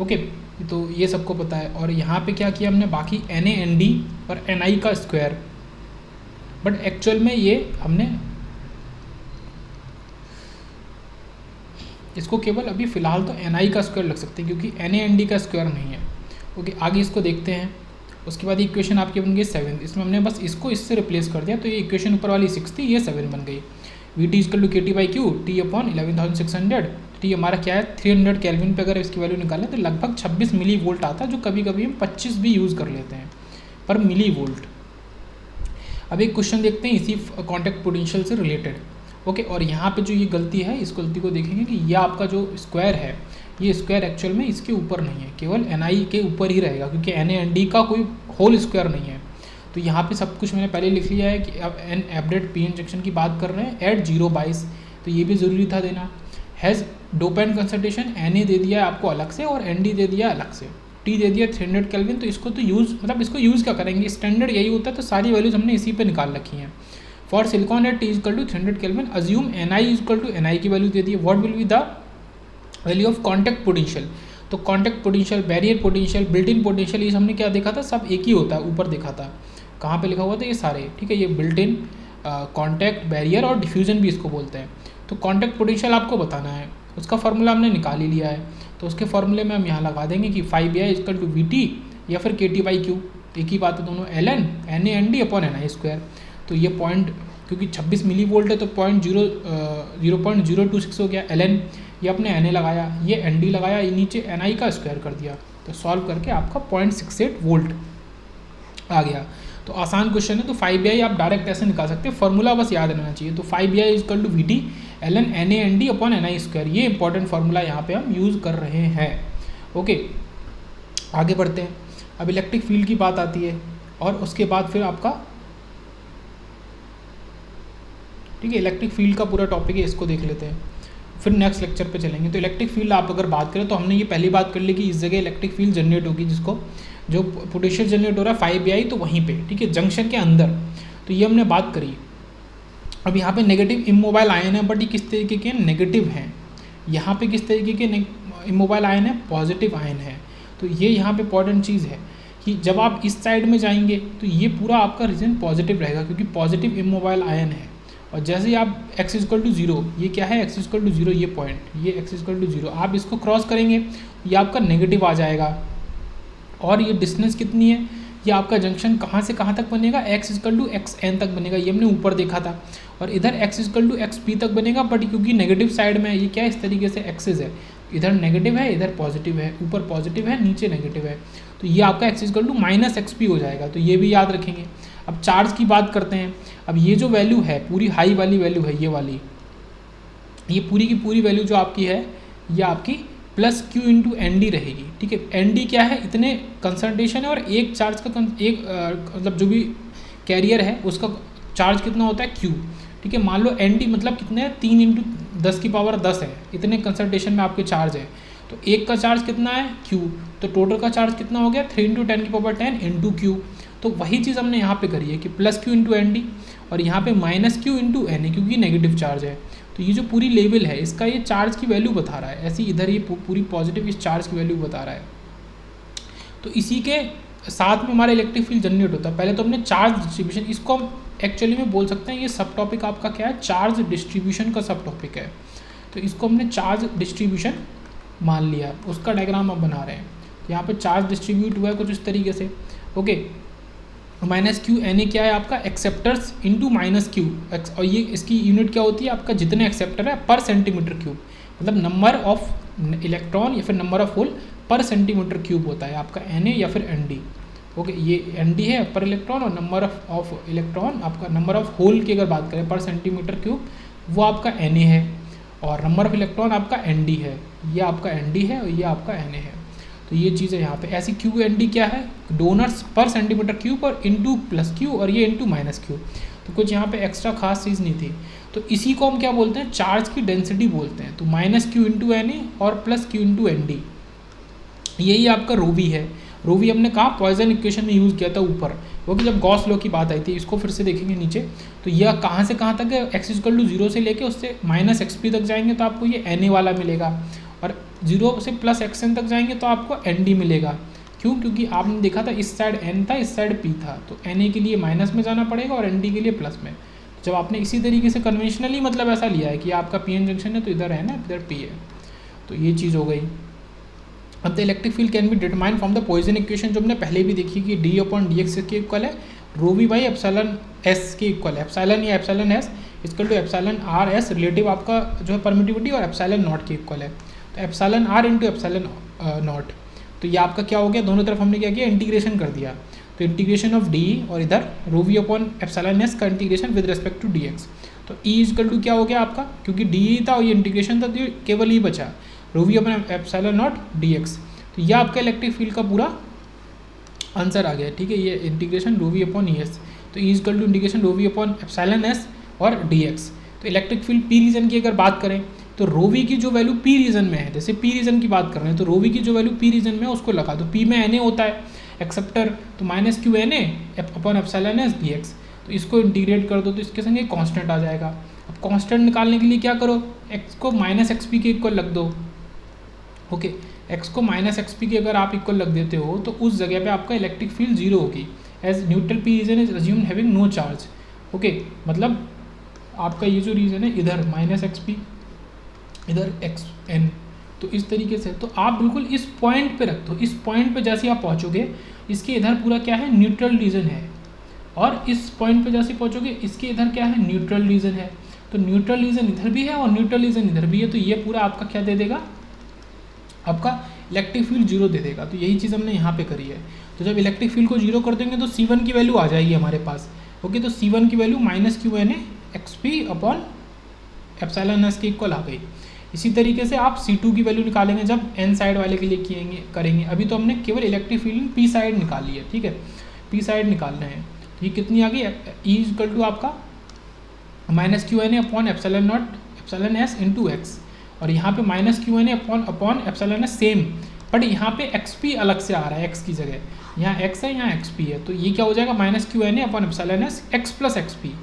A: Okay, तो ये सबको पता है। और यहाँ पे क्या किया हमने, बाकी एन ए एन डी और एन आई का स्क्वायर, बट एक्चुअल में ये हमने इसको केवल अभी फ़िलहाल तो एन आई का स्क्वायर लिख सकते हैं क्योंकि एन ए एन डी का स्क्वायर नहीं है। ओके, आगे इसको देखते हैं। उसके बाद इक्वेशन आपकी बन गई 7, इसमें हमने बस इसको इससे रिप्लेस कर दिया, तो ये इक्वेशन ऊपर वाली 6 थी, ये 7 बन गई। We T is equal to K T by Q T upon 11,600, T हमारा क्या है 300 केल्विन पे। अगर इसकी वैल्यू निकालें तो लगभग 26 मिली वोल्ट आता है, जो कभी कभी हम 25 भी यूज़ कर लेते हैं पर मिली वोल्ट। अब एक क्वेश्चन देखते हैं इसी कॉन्टैक्ट पोटेंशियल से रिलेटेड। ओके, और यहाँ पे जो ये गलती है, इस गलती को देखेंगे कि यह आपका जो स्क्वायर है, ये स्क्वायर एक्चुअल में इसके ऊपर नहीं है, केवल एन आई के ऊपर ही रहेगा क्योंकि एन ए एन डी का कोई होल स्क्वायर नहीं है। तो यहाँ पे सब कुछ मैंने पहले लिख लिया है कि अब एन एबडेट पी इंजेक्शन की बात कर रहे हैं एट 022, तो ये भी ज़रूरी था देना। Has dopant concentration N A दे दिया है आपको अलग से और एन डी दे दिया अलग से, टी दे दिया 300 केल्विन। तो इसको तो यूज़ मतलब इसको यूज़ क्या करेंगे, स्टैंडर्ड यही होता है, तो सारी वैल्यूज हमने इसी पे निकाल रखी हैं। For silicon at T is equal to 300 kelvin assume N I is equal to N I की वैल्यू दे दी है। What will be the value of contact potential. तो contact potential, barrier potential, built in potential, ये हमने क्या देखा था, सब एक ही होता है। ऊपर देखा था, कहाँ पे लिखा हुआ था, ये सारे, ठीक है। ये बिल्ट इन, कॉन्टैक्ट, बैरियर और डिफ्यूजन भी इसको बोलते हैं। तो कॉन्टैक्ट पोटेंशियल आपको बताना है, उसका फार्मूला हमने निकाल ही लिया है। तो उसके फार्मूले में हम यहाँ लगा देंगे कि 5 B I is equal to V T या फिर के टी बाई क्यू, एक ही बात है दोनों, L N N A N D upon N I square. तो ये पॉइंट, क्योंकि 26 मिली वोल्ट है तो 0.026 हो गया एल एन, ये अपने एन ए लगाया, ये एन डी लगाया, ये नीचे एन आई का स्क्वायर कर दिया। तो सॉल्व करके आपका 0.68 वोल्ट आ गया। तो आसान क्वेश्चन है। तो 5 बी आई आप डायरेक्ट ऐसे निकाल सकते हैं, फॉर्मूला बस याद रहना चाहिए। तो 5 B I is equal to V T L N N A N D upon N I square, ये इंपॉर्टेंट फार्मूला यहाँ पे हम यूज़ कर रहे हैं। ओके, आगे बढ़ते हैं। अब इलेक्ट्रिक फील्ड की बात आती है और उसके बाद फिर आपका, ठीक है, इलेक्ट्रिक फील्ड का पूरा टॉपिक है, इसको देख लेते हैं, फिर नेक्स्ट लेक्चर पे चलेंगे। तो इलेक्ट्रिक फील्ड आप अगर बात करें तो हमने ये पहली बात कर ली कि इस जगह इलेक्ट्रिक फील्ड जनरेट होगी, जिसको जो पोटेंशियल जनरेट हो रहा है 5 बी आई, तो वहीं पे, ठीक है, जंक्शन के अंदर। तो ये हमने बात करी। अब यहाँ पे नेगेटिव इमोबाइल आयन है, बट ये किस तरीके के नेगेटिव हैं। यहाँ पे किस तरीके के इमोबाइल आयन है, पॉजिटिव आयन है। तो ये यहाँ पे इंपॉर्टेंट चीज़ है कि जब आप इस साइड में जाएंगे तो ये पूरा आपका रीजन पॉजिटिव रहेगा क्योंकि पॉजिटिव इमोबाइल आयन है। और जैसे ही आप x इक्वल टू 0, ये क्या है x इक्वल टू 0, ये पॉइंट, ये x इक्वल टू 0, आप इसको क्रॉस करेंगे ये आपका नेगेटिव आ जाएगा। और ये डिस्टेंस कितनी है, ये आपका जंक्शन कहाँ से कहाँ तक बनेगा, x इक्वल टू xn तक बनेगा, ये हमने ऊपर देखा था। और इधर x इक्वल टू xp तक बनेगा, बट क्योंकि नेगेटिव साइड में ये क्या इस तरीके से एक्सिस है, इधर नेगेटिव है इधर पॉजिटिव है, ऊपर पॉजिटिव है नीचे नेगेटिव है, तो ये आपका x equal to minus x p हो जाएगा। तो ये भी याद रखेंगे। अब चार्ज की बात करते हैं। अब ये जो वैल्यू है पूरी हाई वाली वैल्यू है, ये वाली, ये पूरी की पूरी वैल्यू जो आपकी है ये आपकी plus Q into N D रहेगी। ठीक है, एन डी क्या है, इतने कंसंट्रेशन है और एक चार्ज का एक मतलब जो भी कैरियर है उसका चार्ज कितना होता है क्यू। ठीक है, मान लो एन डी मतलब कितने हैं 3 इंटू 10⁻10 है, इतने कंसंट्रेशन में आपके चार्ज है, तो एक का चार्ज कितना है क्यू, तो टोटल का चार्ज कितना हो गया 3 इंटू 10⁻10 इंटू क्यू। तो वही चीज़ हमने यहाँ पे करी है कि plus Q into N D और यहाँ पे minus Q into N A, क्योंकि नेगेटिव चार्ज है। तो ये जो पूरी लेवल है इसका ये चार्ज की वैल्यू बता रहा है, ऐसी इधर ये पूरी पॉजिटिव इस चार्ज की वैल्यू बता रहा है। तो इसी के साथ में हमारा इलेक्ट्रिक फील्ड जनरेट होता है। पहले तो हमने चार्ज डिस्ट्रीब्यूशन, इसको हम एक्चुअली में बोल सकते हैं ये सब टॉपिक आपका क्या है, चार्ज डिस्ट्रीब्यूशन का सब टॉपिक है। तो इसको हमने चार्ज डिस्ट्रीब्यूशन मान लिया, उसका डायग्राम हम बना रहे हैं। तो यहाँ पे चार्ज डिस्ट्रीब्यूट हुआ है कुछ इस तरीके से। Okay, minus Q N A क्या है आपका एक्सेप्टर्स इंटू माइनस क्यू, और ये इसकी यूनिट क्या होती है आपका जितने एक्सेप्टर है पर सेंटीमीटर क्यूब, मतलब नंबर ऑफ इलेक्ट्रॉन या फिर नंबर ऑफ होल पर सेंटीमीटर क्यूब होता है आपका एन ए या फिर एन डी। ओके, ये एन डी है पर इलेक्ट्रॉन, और नंबर ऑफ इलेक्ट्रॉन आपका नंबर ऑफ होल की अगर बात करें पर सेंटीमीटर क्यूब वो आपका एन ए है, और नंबर ऑफ इलेक्ट्रॉन आपका एन डी है, ये आपका एन डी है और ये आपका एन ए है। तो ये चीज़ है यहाँ पे। ऐसी क्यू एन डी क्या है, डोनर्स पर सेंटीमीटर क्यूब और इंटू प्लस क्यू, और ये इंटू माइनस क्यू। तो कुछ यहाँ पे एक्स्ट्रा खास चीज़ नहीं थी। तो इसी को हम क्या बोलते हैं, चार्ज की डेंसिटी बोलते हैं। तो minus Q into N A और plus Q into N D, यही आपका रोवी है। रोवी हमने कहा पॉइजन इक्वेशन में यूज़ किया था ऊपर, क्योंकि जब गॉस लॉ की बात आई थी, इसको फिर से देखेंगे नीचे। तो यह कहाँ से कहाँ तक है, एक्स इक्वल टू 0 से लेके उससे माइनस एक्स पी तक जाएंगे तो आपको ये एन ए वाला मिलेगा, और 0 से प्लस एक्स एन तक जाएंगे तो आपको एन डी मिलेगा। क्यों, क्योंकि आपने देखा था इस साइड एन था इस साइड पी था, तो एन ए के लिए माइनस में जाना पड़ेगा और एन डी के लिए प्लस में। जब आपने इसी तरीके से कन्वेंशनली मतलब ऐसा लिया है कि आपका पी एन जंक्शन है तो इधर है ना, इधर पी है, तो ये चीज़ हो गई। अब the electric field can be determine from the Poisson equation, जो हमने पहले भी देखी कि डी अपॉन डी एक्स के इक्वल है, rho V by epsilon S के इक्वल है। एप्सिलॉन या epsilon S equal to epsilon R S, relative आपका जो है परमिटिविटी, और एप्सिलॉन नॉट के इक्वल है। तो epsilon R into epsilon naught, तो ये आपका क्या हो गया, दोनों तरफ हमने क्या किया इंटीग्रेशन कर दिया। तो इंटीग्रेशन ऑफ डी और इधर rho V upon epsilon S का integration with respect to D X. तो ई इक्वल टू क्या हो गया आपका, क्योंकि डी ई था और ये इंटीग्रेशन था तो केवल ई बचा, rho V upon epsilon naught D X. तो ये आपका इलेक्ट्रिक फील्ड का पूरा आंसर आ गया। ठीक है, ये integration rho V upon E S, तो E equal to integration rho V upon epsilon S और डी एक्स। तो इलेक्ट्रिक फील्ड पी रीजन की अगर बात करें तो रो वी की जो वैल्यू पी रीजन में है, जैसे पी रीजन की बात कर रहे हैं तो रो वी की जो वैल्यू पी रीजन में है उसको लगा दो। पी में एन ए होता है एक्सेप्टर, तो minus Q N A upon epsilon S D X. तो इसको इंटीग्रेट कर दो तो इसके संग एक कॉन्स्टेंट आ जाएगा। अब कॉन्स्टेंट निकालने के लिए क्या करो, एक्स को माइनस एक्स पी के इक्वल रख दो। ओके, एक्स को माइनस एक्स पी के अगर आप इक्वल रख देते हो तो उस जगह पे आपका इलेक्ट्रिक फील्ड 0 होगी, as neutral P region is assumed having no charge. Okay, मतलब आपका ये जो रीजन है इधर माइनस एक्स पी इधर एक्स एन, तो इस तरीके से तो आप बिल्कुल इस पॉइंट पे रख दो। इस पॉइंट पे जैसे आप पहुँचोगे इसके इधर पूरा क्या है न्यूट्रल रीजन है, और इस पॉइंट पे जैसे पहुँचोगे इसके इधर क्या है न्यूट्रल रीजन है। तो न्यूट्रल रीजन इधर भी है और न्यूट्रल रीजन इधर भी है, तो ये पूरा आपका क्या दे देगा, आपका इलेक्ट्रिक फील्ड 0 दे देगा। तो यही चीज़ हमने यहाँ पे करी है। तो जब इलेक्ट्रिक फील्ड को 0 कर देंगे तो C1 की वैल्यू आ जाएगी हमारे पास। ओके, तो C1 की value minus Q N A X P upon epsilon S के इक्वल आ गई। इसी तरीके से आप C2 की वैल्यू निकालेंगे जब एन साइड वाले के लिए करेंगे। अभी तो हमने केवल इलेक्ट्रिक फील्ड पी साइड निकाली है। ठीक है, पी साइड निकाल रहे हैं, तो ये कितनी आ गई, ई इक्वल टू आपका minus Q N A upon epsilon naught epsilon S into X, और यहाँ पे minus Q N A upon epsilon S same, but यहाँ पे एक्स पी अलग से आ रहा है, एक्स की जगह यहाँ एक्स है यहाँ एक्स पी है, तो ये क्या हो जाएगा minus Q N A upon epsilon S X plus X P.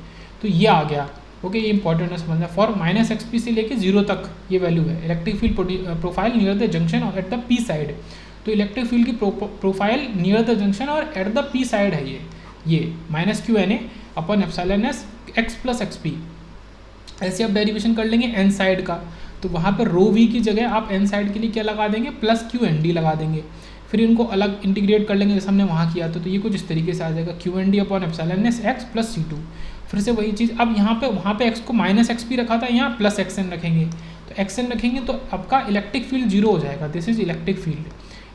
A: तो ये आ गया। ओके, ये इंपॉर्टेंट है समझना। फॉर माइनस एक्स पी से लेके 0 तक ये वैल्यू है electric field profile near the junction और एट द पी साइड। तो इलेक्ट्रिक फील्ड की प्रोफाइल नियर द जंक्शन और एट द पी साइड है ये minus Q N A upon epsilon S X plus X P. ऐसे आप derivation कर लेंगे एन साइड का, तो वहाँ पर रो वी की जगह आप एन साइड के लिए क्या लगा देंगे, प्लस क्यू एन डी लगा देंगे। फिर इनको अलग इंटीग्रेट कर लेंगे जैसे हमने वहाँ किया था, तो ये कुछ इस तरीके से आ जाएगा Q N D upon epsilon S X plus C two. फिर से वही चीज़, अब यहाँ पे वहाँ पे एक्स को माइनस एक्स पी रखा था, यहाँ प्लस एक्स एन रखेंगे, तो एक्स एन रखेंगे तो आपका इलेक्ट्रिक फील्ड जीरो हो जाएगा। This is electric field,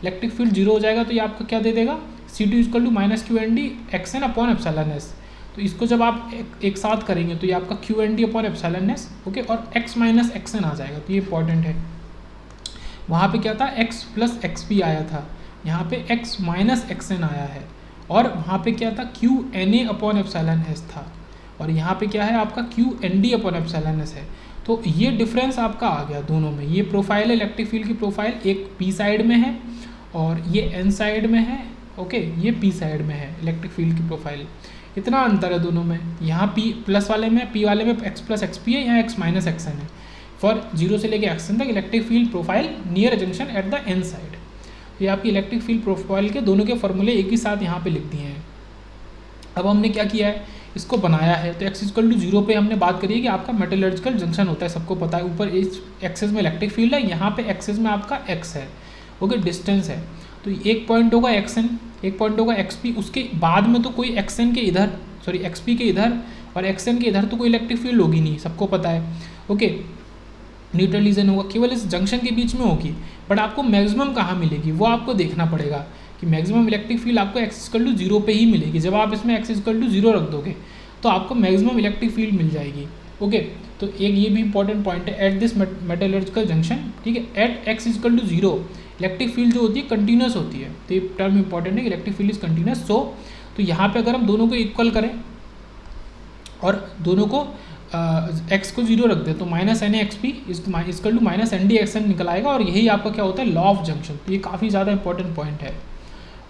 A: electric field zero हो जाएगा, तो ये आपका क्या दे देगा, C two is equal to minus Q N D X N upon epsilon S. तो इसको जब आप एक साथ करेंगे तो ये आपका Q N D upon epsilon S, okay, और एक्स माइनस एक्स एन आ जाएगा, तो ये इंपॉर्टेंट है। वहाँ पे क्या था, एक्स प्लस एक्स पी आया था, यहाँ पे एक्स माइनस एक्स एन आया है, और वहाँ पे क्या था, Q N A upon epsilon S था, और यहाँ पे क्या है आपका Q N D upon epsilon S है। तो ये डिफरेंस आपका आ गया दोनों में। ये प्रोफाइल है इलेक्ट्रिक फील्ड की, प्रोफाइल एक पी साइड में है और ये एन साइड में है, ओके, ये पी साइड में है इलेक्ट्रिक फील्ड की प्रोफाइल। इतना अंतर है दोनों में। यहाँ पी प्लस वाले में, पी वाले में एक्स प्लस एक्स पी है, यहाँ एक्स माइनस एक्स एन है। फॉर जीरो से लेके एक्स एन तक electric field profile near junction at the N side. ये आपकी इलेक्ट्रिक फील्ड प्रोफाइल के दोनों के फॉर्मूले एक ही साथ यहाँ पे लिख दिए हैं। अब हमने क्या किया है, इसको बनाया है, तो एक्स इक्वल टू जीरो पे हमने बात करी है कि आपका मेटलर्जिकल जंक्शन होता है, सबको पता है। ऊपर इस एक्सेस में इलेक्ट्रिक फील्ड है, यहाँ पे एक्सेस में आपका एक्स है, ओके, डिस्टेंस है। तो एक पॉइंट होगा एक्स एन, एक पॉइंट होगा एक्स पी, उसके बाद में तो कोई एक्स एन के इधर, सॉरी एक्स पी के इधर और एक्स एन के इधर तो कोई इलेक्ट्रिक फील्ड होगी नहीं, सबको पता है, ओके। न्यूट्रल रीजन होगा, केवल इस जंक्शन के बीच में होगी, बट आपको मैक्सिमम कहाँ मिलेगी वो आपको देखना पड़ेगा कि मैक्सिमम इलेक्ट्रिक फील्ड आपको एक्स इक्वल टू जीरो पे ही मिलेगी। जब आप इसमें एक्स इक्वल टू जीरो रख दोगे तो आपको मैक्सिमम इलेक्ट्रिक फील्ड मिल जाएगी, ओके। तो एक ये भी इंपॉर्टेंट पॉइंट है, एट दिस मेटलर्जिकल जंक्शन, ठीक है, at X equal to zero electric field जो होती है कंटिन्यूस होती है। तो ये टर्म इंपॉर्टेंट है, electric field is continuous. So तो यहाँ पे अगर हम दोनों को इक्वल करें और दोनों को एक्स को जीरो रख दें तो minus N X P equal to minus N D X N निकल आएगा, और यही आपका क्या होता है, लॉ ऑफ जंक्शन। तो ये काफ़ी ज़्यादा इंपॉर्टेंट पॉइंट है,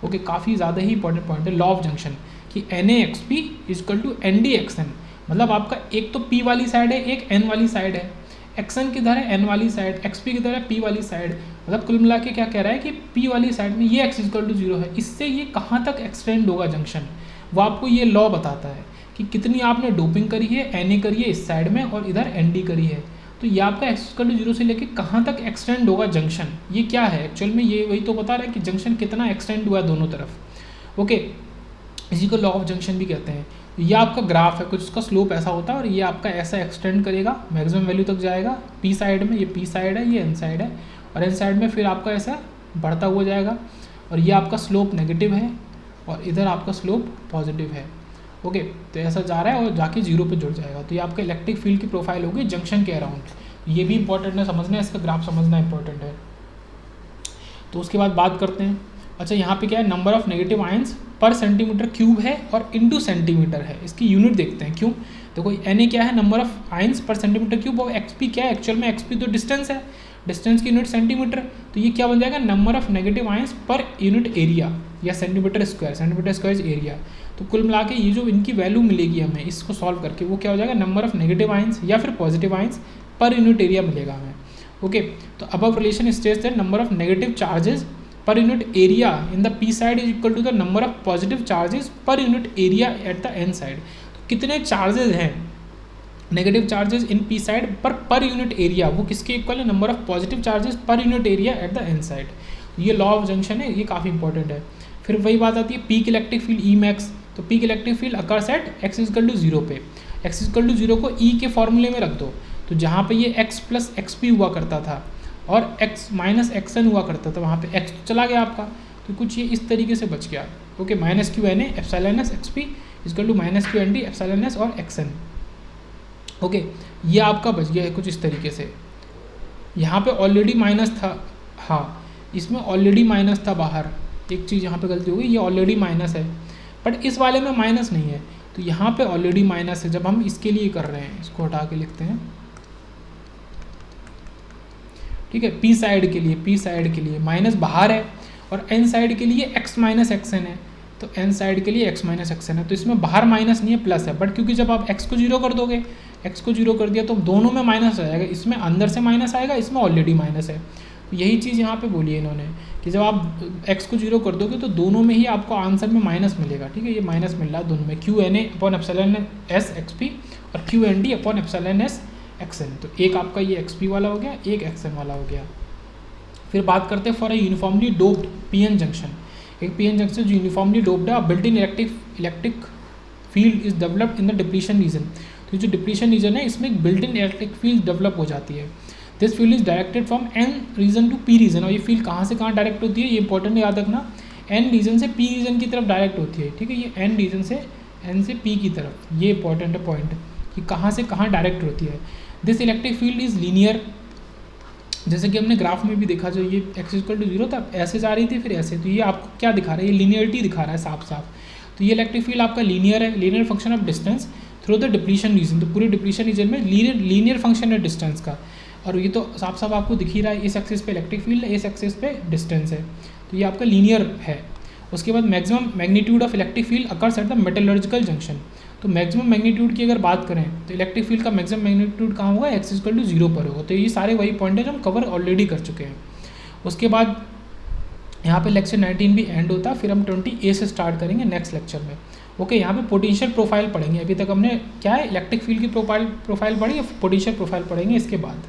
A: ओके, काफ़ी ज़्यादा ही इंपॉर्टेंट पॉइंट है लॉ ऑफ जंक्शन, कि N A X P equal to N D X N. मतलब आपका एक तो पी वाली साइड है, एक एन वाली साइड है, एक्स एन किधर है, एन वाली साइड, एक्स पी किधर है, पी वाली साइड। मतलब कुल मिला के क्या कह रहा है कि पी वाली साइड में ये एक्स इक्वल टू जीरो है, इससे ये कहाँ तक एक्सटेंड होगा जंक्शन, वो आपको ये लॉ बताता है कि कितनी आपने डोपिंग करी है, एन ए करी है इस साइड में और इधर एन डी करी है, तो ये आपका एक्स इक्वल टू जीरो से लेके कहाँ तक एक्सटेंड होगा जंक्शन। ये क्या है एक्चुअल में, ये वही तो बता रहा है कि जंक्शन कितना एक्सटेंड हुआ है दोनों तरफ, ओके। इसी को लॉ ऑफ जंक्शन भी कहते हैं। ये आपका ग्राफ है, कुछ उसका स्लोप ऐसा होता है और ये आपका ऐसा एक्सटेंड करेगा, मैक्सिमम वैल्यू तक जाएगा पी साइड में, ये पी साइड है, ये एन साइड है, और एन साइड में फिर आपका ऐसा बढ़ता हुआ जाएगा, और ये आपका स्लोप नेगेटिव है और इधर आपका स्लोप पॉजिटिव है, ओके। तो ऐसा जा रहा है और जाके जीरो पे जुड़ जाएगा। तो ये आपका इलेक्ट्रिक फील्ड की प्रोफाइल होगी जंक्शन के अराउंड। ये भी इंपॉर्टेंट है समझना, इसका ग्राफ समझना इंपॉर्टेंट है। तो उसके बाद बात करते हैं, अच्छा यहाँ पे क्या है, नंबर ऑफ नेगेटिव आयंस पर सेंटीमीटर क्यूब है और इनटू सेंटीमीटर है। इसकी यूनिट देखते हैं, क्यों, देखो एन ए क्या है, नंबर ऑफ आयंस पर सेंटीमीटर क्यूब, और एक्स पी क्या है, एक्चुअल में एक्स पी तो डिस्टेंस है, डिस्टेंस की यूनिट सेंटीमीटर। तो ये क्या बन जाएगा, number of negative ions per unit area या सेंटीमीटर स्क्वायर एरिया। तो कुल मिला के ये जो इनकी वैल्यू मिलेगी हमें इसको सॉल्व करके, वो क्या हो जाएगा, नंबर ऑफ नेगेटिव आयंस या फिर positive ions per unit area मिलेगा हमें, ओके। तो above relation states that number of negative charges per unit area in the P side is equal to the number of positive charges per unit area at the N side. तो कितने charges हैं negative charges in P side per unit area, वो किसके इक्वल है, number of positive charges per unit area at the N side. ये law of junction है, ये काफ़ी इंपॉर्टेंट है। फिर वही बात आती है peak electric field E max. तो peak electric field occurs at X equal to zero पे, एक्स इक्वल टू जीरो को ई के फॉर्मूले में रख दो, तो जहाँ पे ये एक्स प्लस एक्स पी हुआ करता था और एक्स माइनस एक्स एन हुआ करता था, वहाँ पे एक्स तो चला गया आपका, तो कुछ ये इस तरीके से बच गया, okay. Minus Q N A epsilon S X P equal to minus Q N D epsilon S और एक्स एन, ओके। ये आपका बच गया है कुछ इस तरीके से। यहाँ पे ऑलरेडी माइनस था, हाँ इसमें ऑलरेडी माइनस था बाहर, एक चीज़ यहाँ पे गलती हो गई, ये ऑलरेडी माइनस है, बट इस वाले में माइनस नहीं है, तो यहाँ पे ऑलरेडी माइनस है। जब हम इसके लिए कर रहे हैं, इसको हटा के लिखते हैं, ठीक है, पी साइड के लिए माइनस बाहर है और एन साइड के लिए एक्स माइनस एक्स एन है, तो एन साइड के लिए एक्स माइनस एक्स एन है, तो इसमें बाहर माइनस नहीं है, प्लस है। बट क्योंकि जब आप एक्स को जीरो कर दोगे, एक्स को जीरो कर दिया तो दोनों में माइनस आ जाएगा, इसमें अंदर से माइनस आएगा, इसमें ऑलरेडी माइनस है। तो यही चीज़ यहाँ पे बोली है इन्होंने कि जब आप एक्स को जीरो कर दोगे तो दोनों में ही आपको आंसर में माइनस मिलेगा, ठीक है। ये माइनस मिल रहा है दोनों में, Q N A upon epsilon S X P और Q N D upon epsilon S X N. तो एक आपका ये एक्सपी वाला हो गया, एक एक्सएन वाला हो गया। फिर बात करते हैं for a uniformly doped PN junction. एक पीएन जंक्शन जो यूनिफॉर्मली डोप्ड है, built in electric field is developed in the depletion region. तो जो डिप्लीशन रीजन है इसमें एक built in electric field develop हो जाती है। This field is directed from N region to P region. और ये फील्ड कहाँ से कहाँ डायरेक्ट होती है, ये इंपॉर्टेंट याद रखना, एन रीजन से पी रीजन की तरफ डायरेक्ट होती है। ठीक है, ये एन रीजन से एन से पी की तरफ, ये इंपॉर्टेंट है पॉइंट कि कहाँ से कहाँ डायरेक्ट होती है। This electric field is linear, जैसे कि हमने ग्राफ में भी देखा, जो ये x इक्वल टू 0 था, ऐसे जा रही थी फिर ऐसे, तो ये आपको क्या दिखा रहा है, ये लीनियरिटी दिखा रहा है साफ साफ। तो ये इलेक्ट्रिक फील्ड आपका लीनियर है, linear function of distance through the depletion region. तो पूरे डिप्लीशन रीजन में लीनियर फंक्शन है डिस्टेंस का, और ये तो साफ साफ आपको दिख ही रहा है, इस एक्सिस पे इलेक्ट्रिक फील्ड है, इस एक्सिस पे डिस्टेंस है, तो ये आपका लीनियर है। उसके बाद maximum magnitude of electric field occurs at the metallurgical junction. तो मैक्सिमम मैग्नीट्यूड की अगर बात करें तो इलेक्ट्रिक फील्ड का मैक्सिमम मैग्नीट्यूड कहाँ होगा, x इक्वल टू 0 पर होगा। तो ये सारे वही पॉइंट है जो हम कवर ऑलरेडी कर चुके हैं। उसके बाद यहाँ पे लेक्चर 19 भी एंड होता है, फिर हम 20A से स्टार्ट करेंगे नेक्स्ट लेक्चर में। ओके, यहाँ पे पोटेंशियल प्रोफाइल पढ़ेंगे। अभी तक हमने क्या है, इलेक्ट्रिक फील्ड की प्रोफाइल पढ़ी, पोटेंशियल प्रोफाइल पढ़ेंगे इसके बाद।